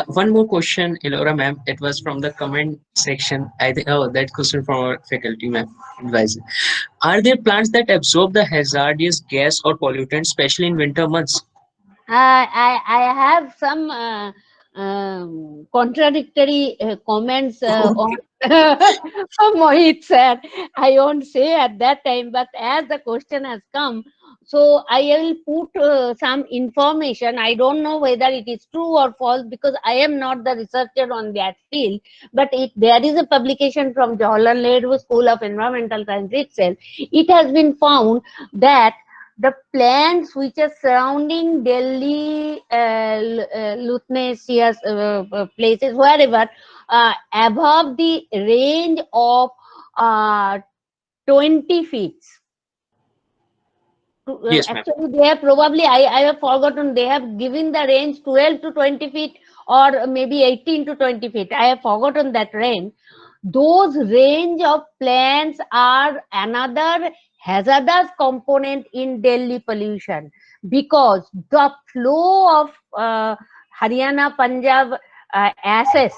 One more question, Eliora ma'am. It was from the comment section. I think, oh, that question from our faculty ma'am, advisor. Are there plants that absorb the hazardous gas or pollutants, especially in winter months? I have some contradictory comments on from Mohit sir. I won't say at that time, but as the question has come, so I will put some information. I don't know whether it is true or false because I am not the researcher on that field. But there is a publication from Jawaharlal Nehru School of Environmental Science itself. It has been found that the plants which are surrounding Delhi, Luthnaceous places, wherever, above the range of 20 feet. Yes, ma'am. Actually, they have probably, I have forgotten, they have given the range 12 to 20 feet or maybe 18 to 20 feet. I have forgotten that range. Those range of plants are another hazardous component in Delhi pollution because the flow of Haryana, Punjab ashes,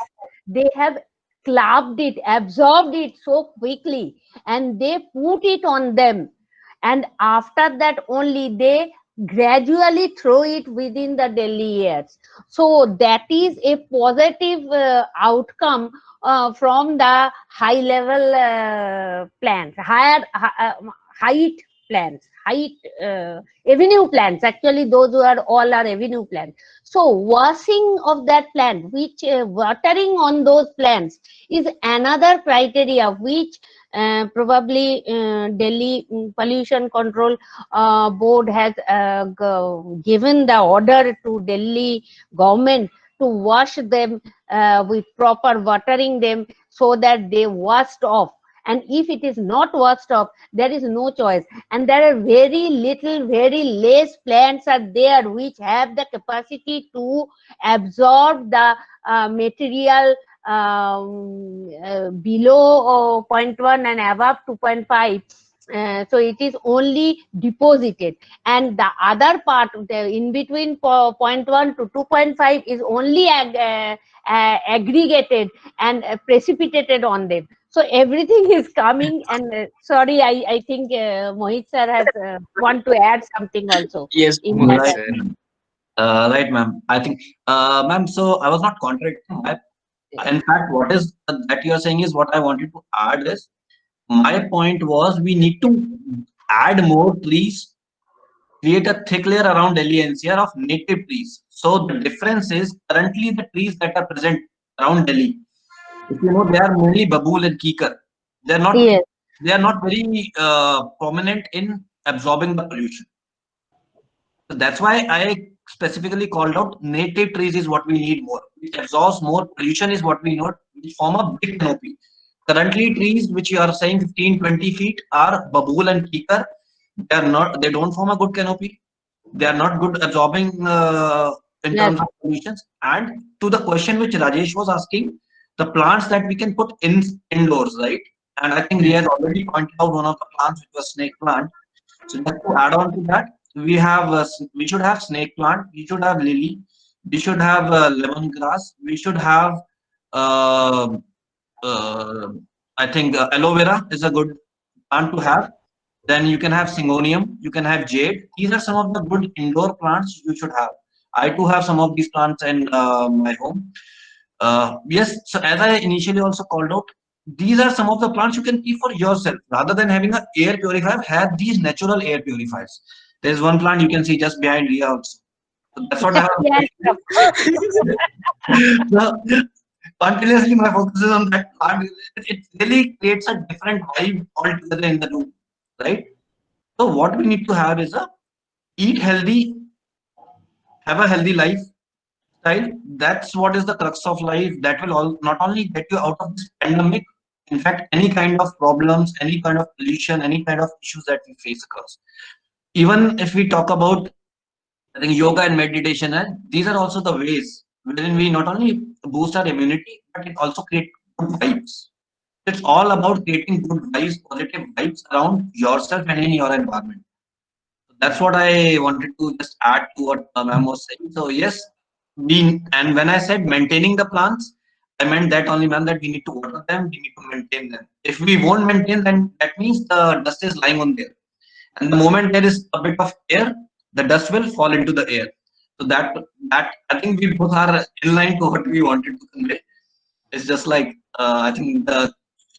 they have clapped it, absorbed it so quickly, and they put it on them, and after that only they gradually throw it within the Delhi airs. So that is a positive outcome from the high level plants, higher height plants, height avenue plants. Actually, those who are all are avenue plants. So washing of that plant, which watering on those plants is another criteria which probably Delhi Pollution Control Board has given the order to Delhi government to wash them with proper watering them, so that they washed off. And if it is not washed off, there is no choice. And there are very little, very less plants are there which have the capacity to absorb the material below 0.1 and above 2.5. So it is only deposited, and the other part in between 0.1 to 2.5 is only aggregated and precipitated on them. So everything is coming. And sorry, I think Mohit sir has want to add something also. Yes, Mohit Right, sir. right, ma'am. I think, ma'am. So I was not contradicting. In fact, what is that you are saying is what I wanted to add is, my point was we need to add more trees, create a thick layer around Delhi NCR of native trees. So the difference is currently the trees that are present around Delhi, if you know, they are mainly babool and kikar. They're not Yes. they are not very prominent in absorbing the pollution. So that's why I specifically called out native trees is what we need more, which absorbs more pollution is what we need, which form a big canopy. Currently, trees which you are saying 15, 20 feet are babool and kikar. They don't form a good canopy. They are not good absorbing in Yes. terms of pollutions. And to the question which Rajesh was asking, the plants that we can put indoors, right? And I think he has already pointed out one of the plants, which was snake plant. So just to add on to that, we should have snake plant, we should have lily, we should have lemongrass, we should have uh, uh, I think aloe vera is a good plant to have. Then you can have syngonium, you can have jade. These are some of the good indoor plants you should have. I too have some of these plants in my home. Yes, so as I initially also called out, these are some of the plants you can keep for yourself rather than having an air purifier. Have these natural air purifiers. There's one plant you can see just behind Ria also. So that's what I Yes. have. So, continuously, my focus is on that plant. It really creates a different vibe altogether in the room, right? So what we need to have is a eat healthy, have a healthy life style. That's what is the crux of life. That will not only get you out of this pandemic, in fact, any kind of problems, any kind of pollution, any kind of issues that we face across. Even if we talk about, I think, yoga and meditation, and these are also the ways wherein we not only boost our immunity, but it also creates good vibes. It's all about creating good vibes, positive vibes around yourself and in your environment. That's what I wanted to just add to what ma'am was saying. So yes, and when I said maintaining the plants, I meant that only, ma'am, that we need to water them, we need to maintain them. If we won't maintain them, that means the dust is lying on there. And the moment there is a bit of air, the dust will fall into the air. So that I think we both are in line to what we wanted to convey. It's just like I think the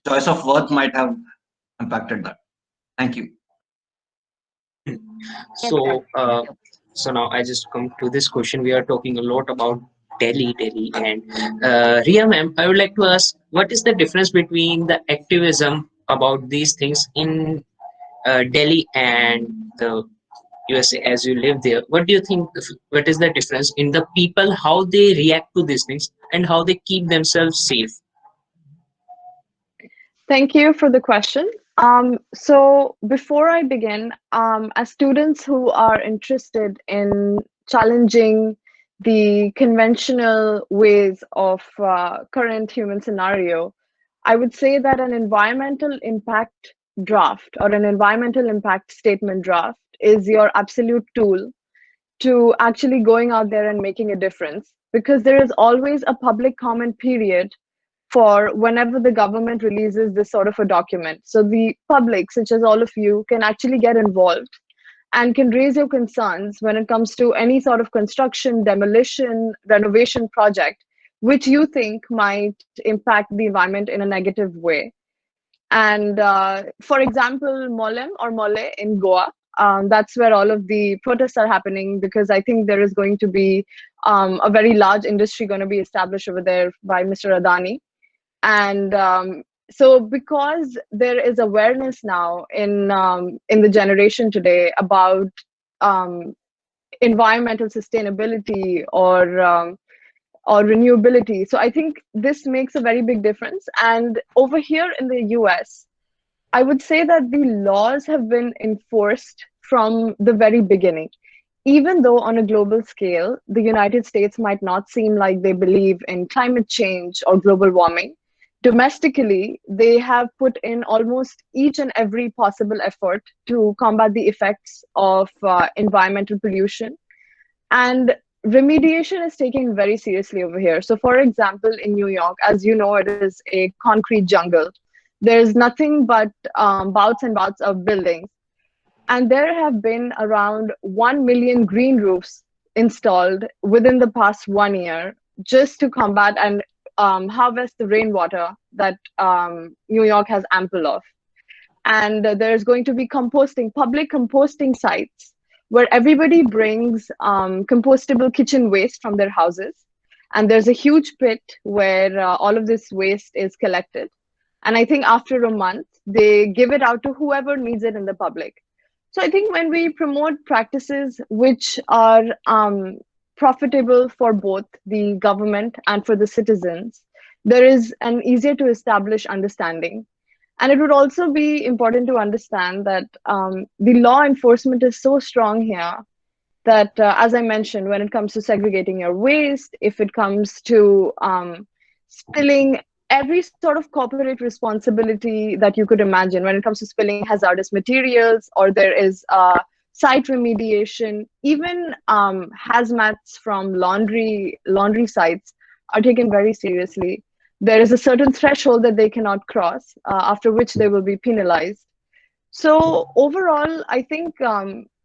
choice of words might have impacted that. Thank you. So, so now I just come to this question. We are talking a lot about Delhi, and Ria, ma'am, I would like to ask, what is the difference between the activism about these things in Delhi and the USA as you live there? What do you think? What is the difference in the people, how they react to these things, and how they keep themselves safe? Thank you for the question. So before I begin, as students who are interested in challenging the conventional ways of current human scenario, I would say that an environmental impact draft or an environmental impact statement draft is your absolute tool to actually going out there and making a difference, because there is always a public comment period for whenever the government releases this sort of a document. So the public, such as all of you, can actually get involved and can raise your concerns when it comes to any sort of construction, demolition, renovation project, which you think might impact the environment in a negative way. And for example, Mole in Goa, that's where all of the protests are happening, because I think there is going to be a very large industry going to be established over there by Mr. Adani. And so because there is awareness now in the generation today about environmental sustainability or renewability, so I think this makes a very big difference. And over here in the US, I would say that the laws have been enforced from the very beginning. Even though on a global scale, the United States might not seem like they believe in climate change or global warming, domestically, they have put in almost each and every possible effort to combat the effects of environmental pollution. And remediation is taken very seriously over here. So for example, in New York, as you know, it is a concrete jungle. There's nothing but bouts and bouts of buildings. And there have been around 1 million green roofs installed within the past 1 year just to combat and harvest the rainwater that New York has ample of. And there's going to be public composting sites where everybody brings compostable kitchen waste from their houses. And there's a huge pit where all of this waste is collected. And I think after a month, they give it out to whoever needs it in the public. So I think when we promote practices which are profitable for both the government and for the citizens, there is an easier to establish understanding. And it would also be important to understand that the law enforcement is so strong here that, as I mentioned, when it comes to segregating your waste, if it comes to spilling every sort of corporate responsibility that you could imagine, when it comes to spilling hazardous materials, or there is site remediation, even hazmats from laundry sites are taken very seriously. There is a certain threshold that they cannot cross, after which they will be penalized. So overall, I think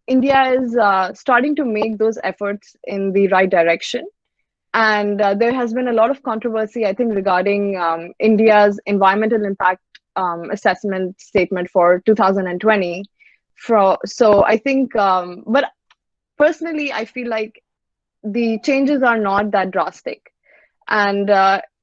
India is starting to make those efforts in the right direction. And there has been a lot of controversy, I think, regarding India's environmental impact assessment statement for 2020. So I think, but personally, I feel like the changes are not that drastic. And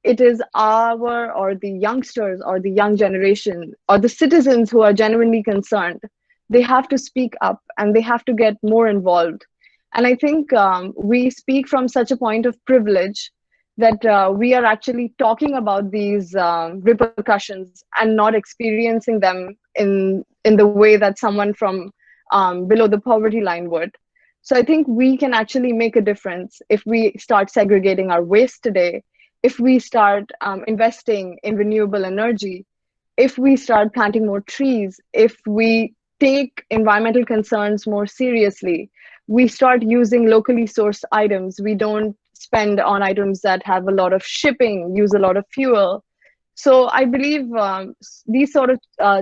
it is or the youngsters or the young generation or the citizens who are genuinely concerned. They have to speak up and they have to get more involved. And I think we speak from such a point of privilege that we are actually talking about these repercussions and not experiencing them in the way that someone from below the poverty line would. So I think we can actually make a difference if we start segregating our waste today, if we start investing in renewable energy, if we start planting more trees, if we take environmental concerns more seriously, we start using locally sourced items. We don't spend on items that have a lot of shipping, use a lot of fuel. So I believe these sort of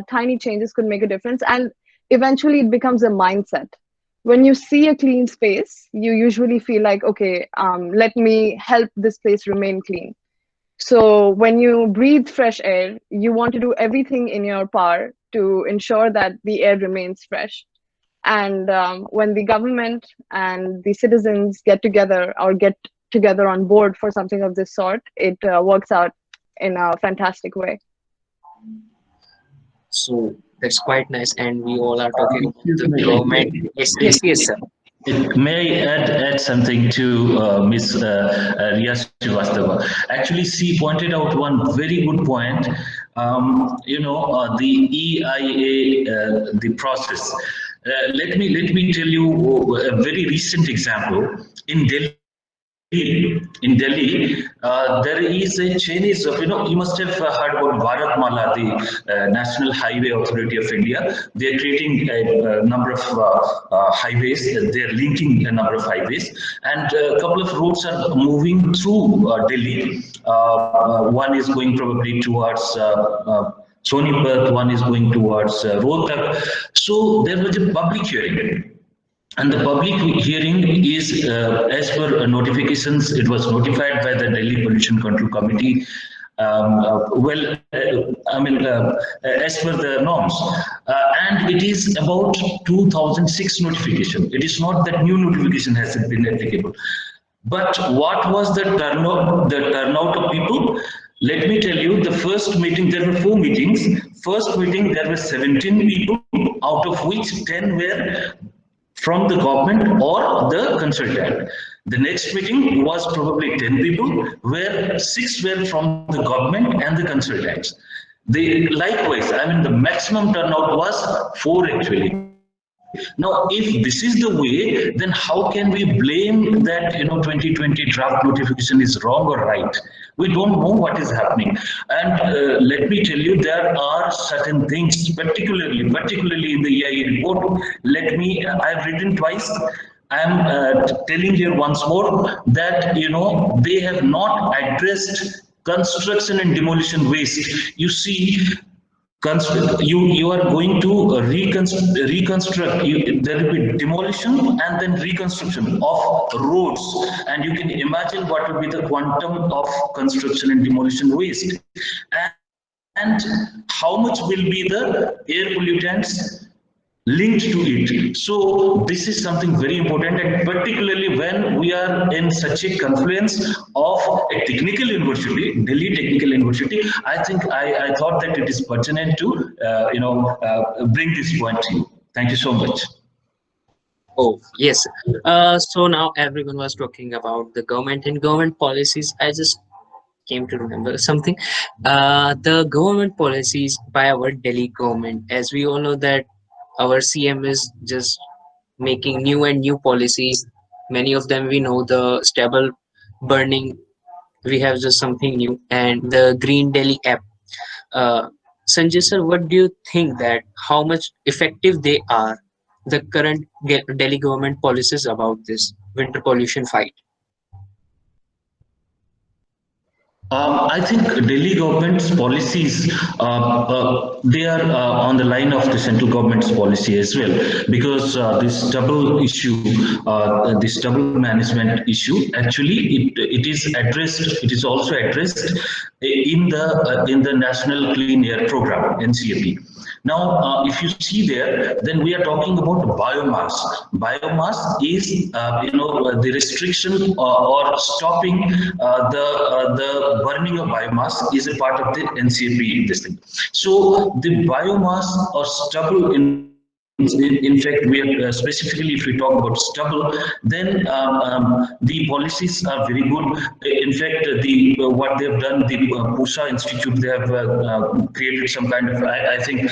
tiny changes could make a difference. And eventually it becomes a mindset. When you see a clean space, you usually feel like, okay, let me help this place remain clean. So when you breathe fresh air, you want to do everything in your power to ensure that the air remains fresh. And when the government and the citizens get together on board for something of this sort, it works out in a fantastic way. So that's quite nice, and we all are talking about the government. Yes, sir. May I add something to Ms. Riya Shrivastava? Actually, she pointed out one very good point. The EIA, the process. Let me tell you a very recent example. In Delhi, there is a Chinese of, you must have heard about Bharatmala, the National Highway Authority of India. They're creating a number of highways, they're linking a number of highways, and a couple of roads are moving through Delhi. One is going probably towards Sonipat, one is going towards Rohtak. So there was a public hearing. And the public hearing is, as per notifications, it was notified by the Delhi Pollution Control Committee. as per the norms. And it is about 2006 notification. It is not that new notification has been applicable. But what was the turnout of people? Let me tell you, the first meeting, there were 4 meetings. First meeting, there were 17 people, out of which 10 were from the government or the consultant. The next meeting was probably 10 people, where 6 were from the government and the consultants. Likewise, the maximum turnout was 4 actually. Now, if this is the way, then how can we blame that 2020 draft notification is wrong or right? We don't know what is happening. And let me tell you, there are certain things, particularly in the EIA report. I've written twice. I'm telling you once more that they have not addressed construction and demolition waste. You see, you are going to reconstruct. There will be demolition and then reconstruction of roads, and you can imagine what will be the quantum of construction and demolition waste, and how much will be the air pollutants linked to it. So this is something very important, and particularly when we are in such a confluence of a technical university, Delhi Technical University, I thought that it is pertinent to bring this point to you. Thank you so much. Oh, yes. So now everyone was talking about the government and government policies. I just came to remember something. The government policies by our Delhi government, as we all know that our CM is just making new and new policies. Many of them we know, the stable burning, we have just something new, and the Green Delhi app. Sanjay sir, what do you think that how much effective they are, the current Delhi government policies about this winter pollution fight? I think Delhi government's policies, they are on the line of the central government's policy as well, because this double issue, this double management issue, actually it is addressed. It is also addressed in the National Clean Air Program (NCAP). Now, if you see there, then we are talking about biomass. Biomass is, the restriction or stopping the burning of biomass is a part of the NCAP. This thing. So the biomass or stubble in fact, we are specifically, if we talk about stubble, then the policies are very good. In fact, what they have done, the Pusa Institute, they have created some kind of, I think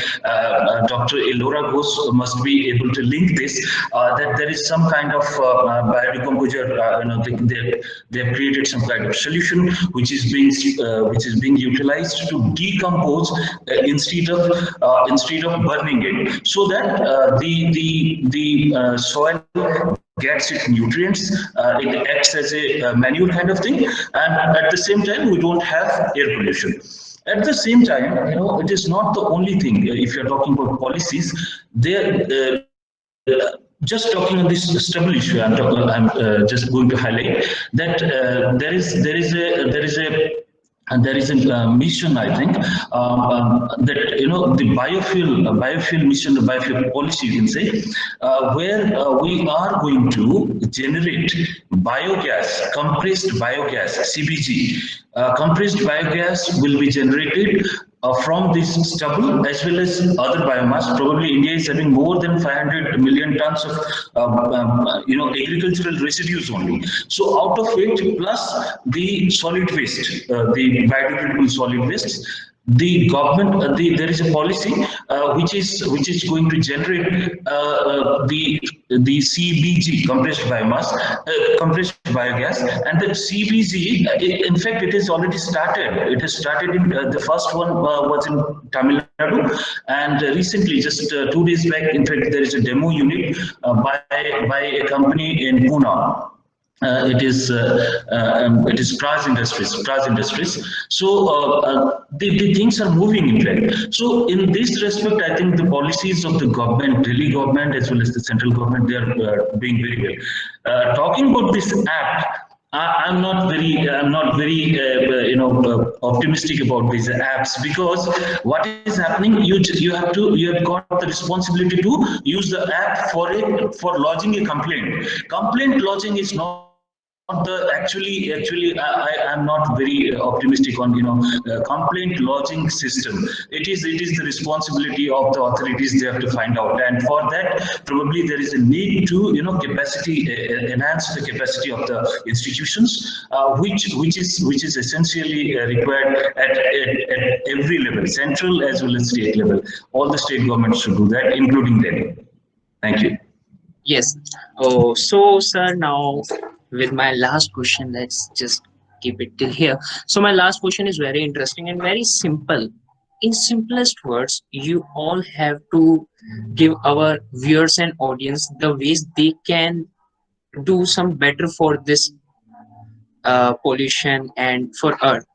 Dr. Eliora Ghosh must be able to link this, that there is some kind of biodecomposer, they have created some kind of solution which is being utilized to decompose instead of burning it, so that the soil gets its nutrients, it acts as a manure kind of thing, and at the same time we don't have air pollution. At the same time, it is not the only thing. If you're talking about policies, there just talking on this stubble issue, I'm just going to highlight that there is a mission, I think, that the biofuel mission, the biofuel policy, you can say, where we are going to generate biogas, compressed biogas, CBG. Compressed biogas will be generated from this stubble as well as other biomass. Probably India is having more than 500 million tons of agricultural residues only. So out of it, plus the solid waste, the biodegradable solid waste, the government, there is a policy which is going to generate the CBG, compressed biomass, compressed biogas, and the CBG. In fact, it has already started. It has started in the first one was in Tamil Nadu, and recently, just 2 days back, in fact, there is a demo unit by a company in Pune. It is Praj Industries. So the things are moving, in fact. So in this respect, I think the policies of the government, Delhi government as well as the central government, they are doing very well. Talking about this app, I'm not very, optimistic about these apps, because what is happening? You have got the responsibility to use the app for lodging a complaint. Complaint lodging is not the actually I'm not very optimistic on complaint lodging system. It is the responsibility of the authorities. They have to find out, and for that probably there is a need to capacity enhance the capacity of the institutions, which is essentially required at every level, central as well as state level. All the state governments should do that, including Delhi. Thank you. Yes. Oh, so sir, now with my last question, let's just keep it till here. So my last question is very interesting and very simple. In simplest words, you all have to give our viewers and audience the ways they can do some better for this pollution and for Earth.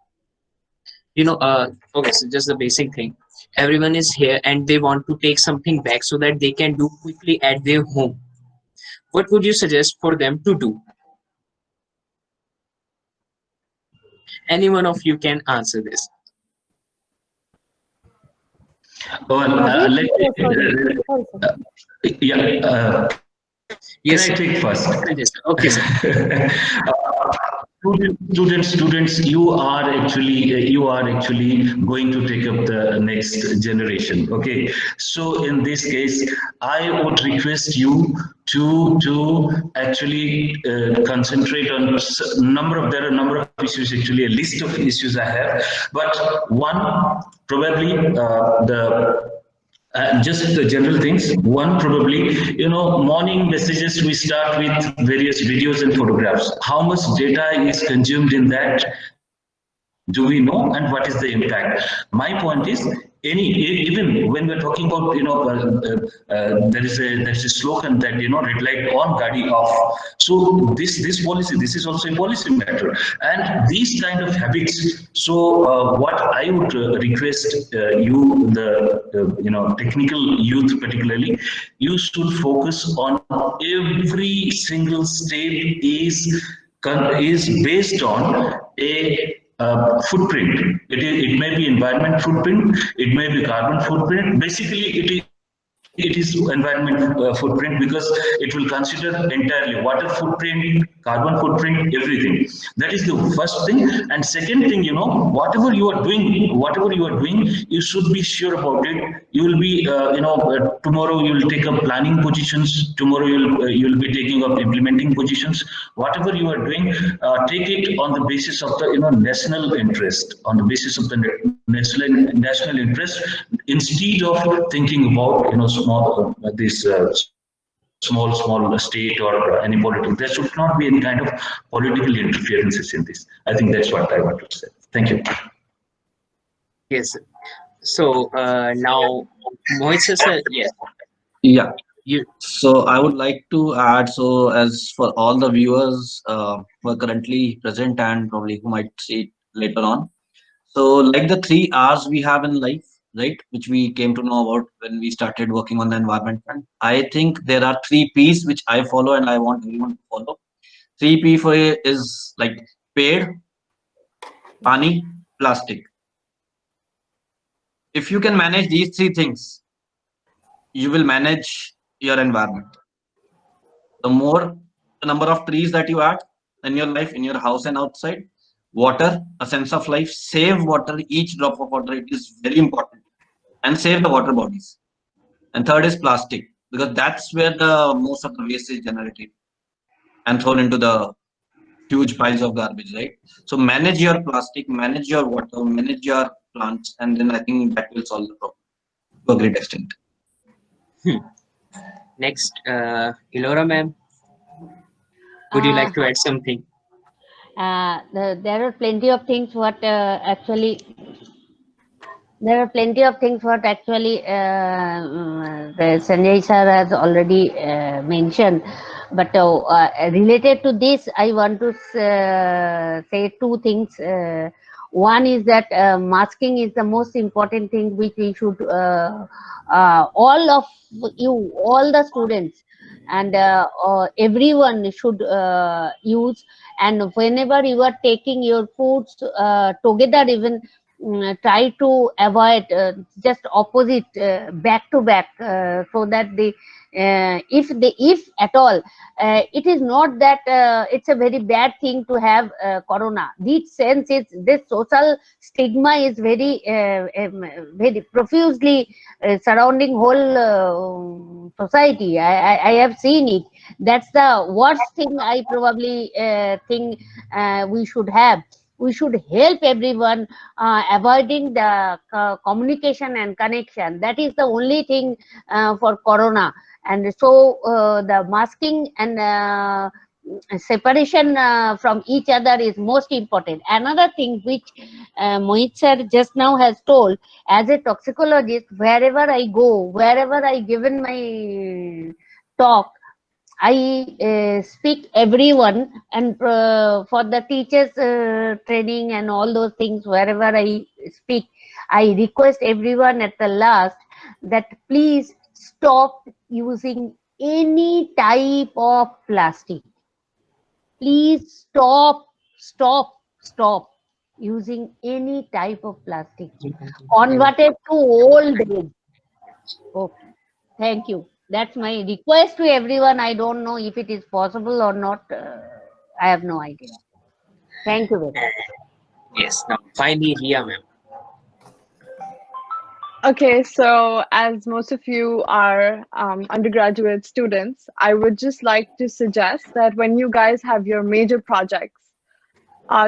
Okay, so just the basic thing. Everyone is here and they want to take something back so that they can do quickly at their home. What would you suggest for them to do? Any one of you can answer this. Yes. Can I take first? Okay, sir. Students, you are actually going to take up the next generation. Okay, so in this case, I would request you to actually concentrate on there are a number of issues, actually a list of issues I have, but one probably just the general things. One, probably, morning messages, we start with various videos and photographs. How much data is consumed in that? Do we know, and what is the impact? My point is, even when we're talking about, there is a slogan that red light on, gadi off. So this policy, this is also a policy matter, and these kind of habits. So what I would request you, the technical youth particularly, you should focus on every single step is based on a footprint. It may be environment footprint, it may be carbon footprint. Basically, it is environment footprint, because it will consider entirely water footprint, carbon footprint, everything. That is the first thing. And second thing, whatever you are doing, you should be sure about it. You will be, tomorrow you will take up planning positions. Tomorrow you will be taking up implementing positions. Whatever you are doing, take it on the basis of the national interest, on the basis of the national interest, instead of thinking about small state or any political. There should not be any kind of political interferences in this. I think that's what I want to say. Thank you. Yes. So now, Mohit sir, yes. Yeah. So I would like to add, so as for all the viewers who are currently present and probably who might see it later on. So like the 3 R's we have in life, right, which we came to know about when we started working on the environment front. I think there are 3 P's which I follow and I want everyone to follow. 3 P for it is like paid, pani, plastic. If you can manage these 3 things, you will manage your environment. The number of trees that you add in your life, in your house and outside, water, a sense of life, save water, each drop of water, it is very important, and save the water bodies. And third is plastic, because that's where the most of the waste is generated and thrown into the huge piles of garbage, right? So manage your plastic, manage your water, manage your plants, and then I think that will solve the problem to a great extent. Next, Eliora ma'am, would you like to add something? There are plenty of things what actually Sanjay sir has already mentioned. But related to this, I want to say 2 things. One is that masking is the most important thing which we should, all of you, all the students, and everyone should use. And whenever you are taking your foods together, even try to avoid just opposite back to back, so that the if at all it is not that it's a very bad thing to have corona. This sense is, this social stigma is very profusely surrounding whole society. I have seen it. That's the worst thing I probably think we should have. We should help everyone avoiding the communication and connection. That is the only thing for corona. And so the masking and separation from each other is most important. Another thing which Mohit sir just now has told, as a toxicologist, wherever I go, wherever I given my talk, I speak everyone, and for the teachers training and all those things, wherever I speak, I request everyone at the last that please stop using any type of plastic. Please stop using any type of plastic. Converted to old age. Okay. Thank you. That's my request to everyone. I don't know if it is possible or not. I have no idea. Thank you very much. Yes, now finally, Ria ma'am. Okay, so as most of you are undergraduate students, I would just like to suggest that when you guys have your major projects,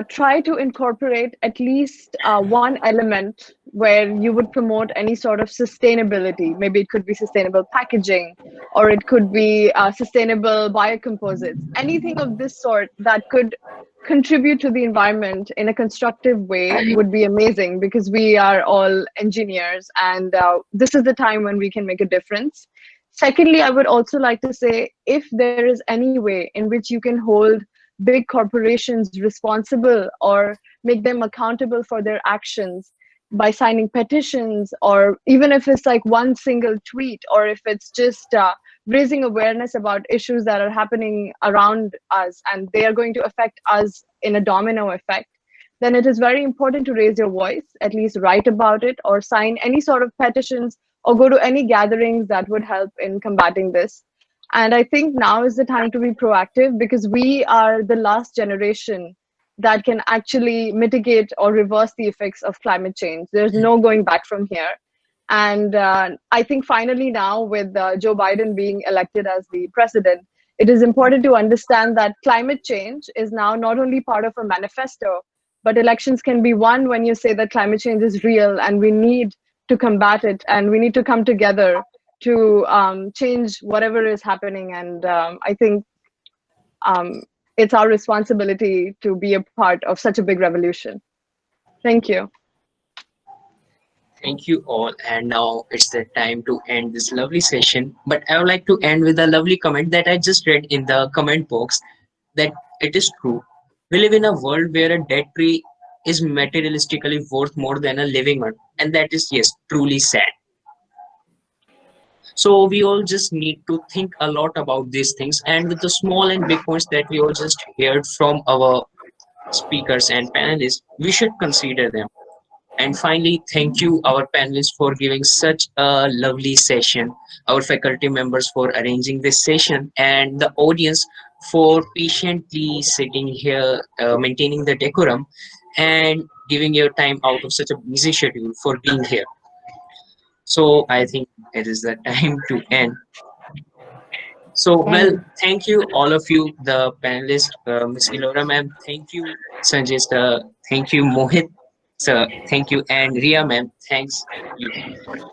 try to incorporate at least one element where you would promote any sort of sustainability. Maybe it could be sustainable packaging, or it could be sustainable biocomposites, anything of this sort that could contribute to the environment in a constructive way would be amazing, because we are all engineers, and this is the time when we can make a difference. Secondly, I would also like to say, if there is any way in which you can hold big corporations responsible or make them accountable for their actions by signing petitions, or even if it's like one single tweet, or if it's just raising awareness about issues that are happening around us and they are going to affect us in a domino effect, then it is very important to raise your voice, at least write about it or sign any sort of petitions or go to any gatherings that would help in combating this. And I think now is the time to be proactive, because we are the last generation that can actually mitigate or reverse the effects of climate change. There's no going back from here. And I think finally now, with Joe Biden being elected as the president, it is important to understand that climate change is now not only part of a manifesto, but elections can be won when you say that climate change is real and we need to combat it, and we need to come together to change whatever is happening. And I think it's our responsibility to be a part of such a big revolution. Thank you. Thank you all. And now it's the time to end this lovely session. But I would like to end with a lovely comment that I just read in the comment box, that it is true. We live in a world where a dead tree is materialistically worth more than a living one. And that is, yes, truly sad. So we all just need to think a lot about these things, and with the small and big points that we all just heard from our speakers and panelists, we should consider them. And finally, thank you our panelists for giving such a lovely session, our faculty members for arranging this session, and the audience for patiently sitting here, maintaining the decorum and giving your time out of such a busy schedule for being here. So I think it is the time to end. So, well, thank you all of you, the panelists, Ms. Eliora ma'am, thank you, Sanjay sir, thank you, Mohit sir, thank you, and Ria ma'am, thanks you.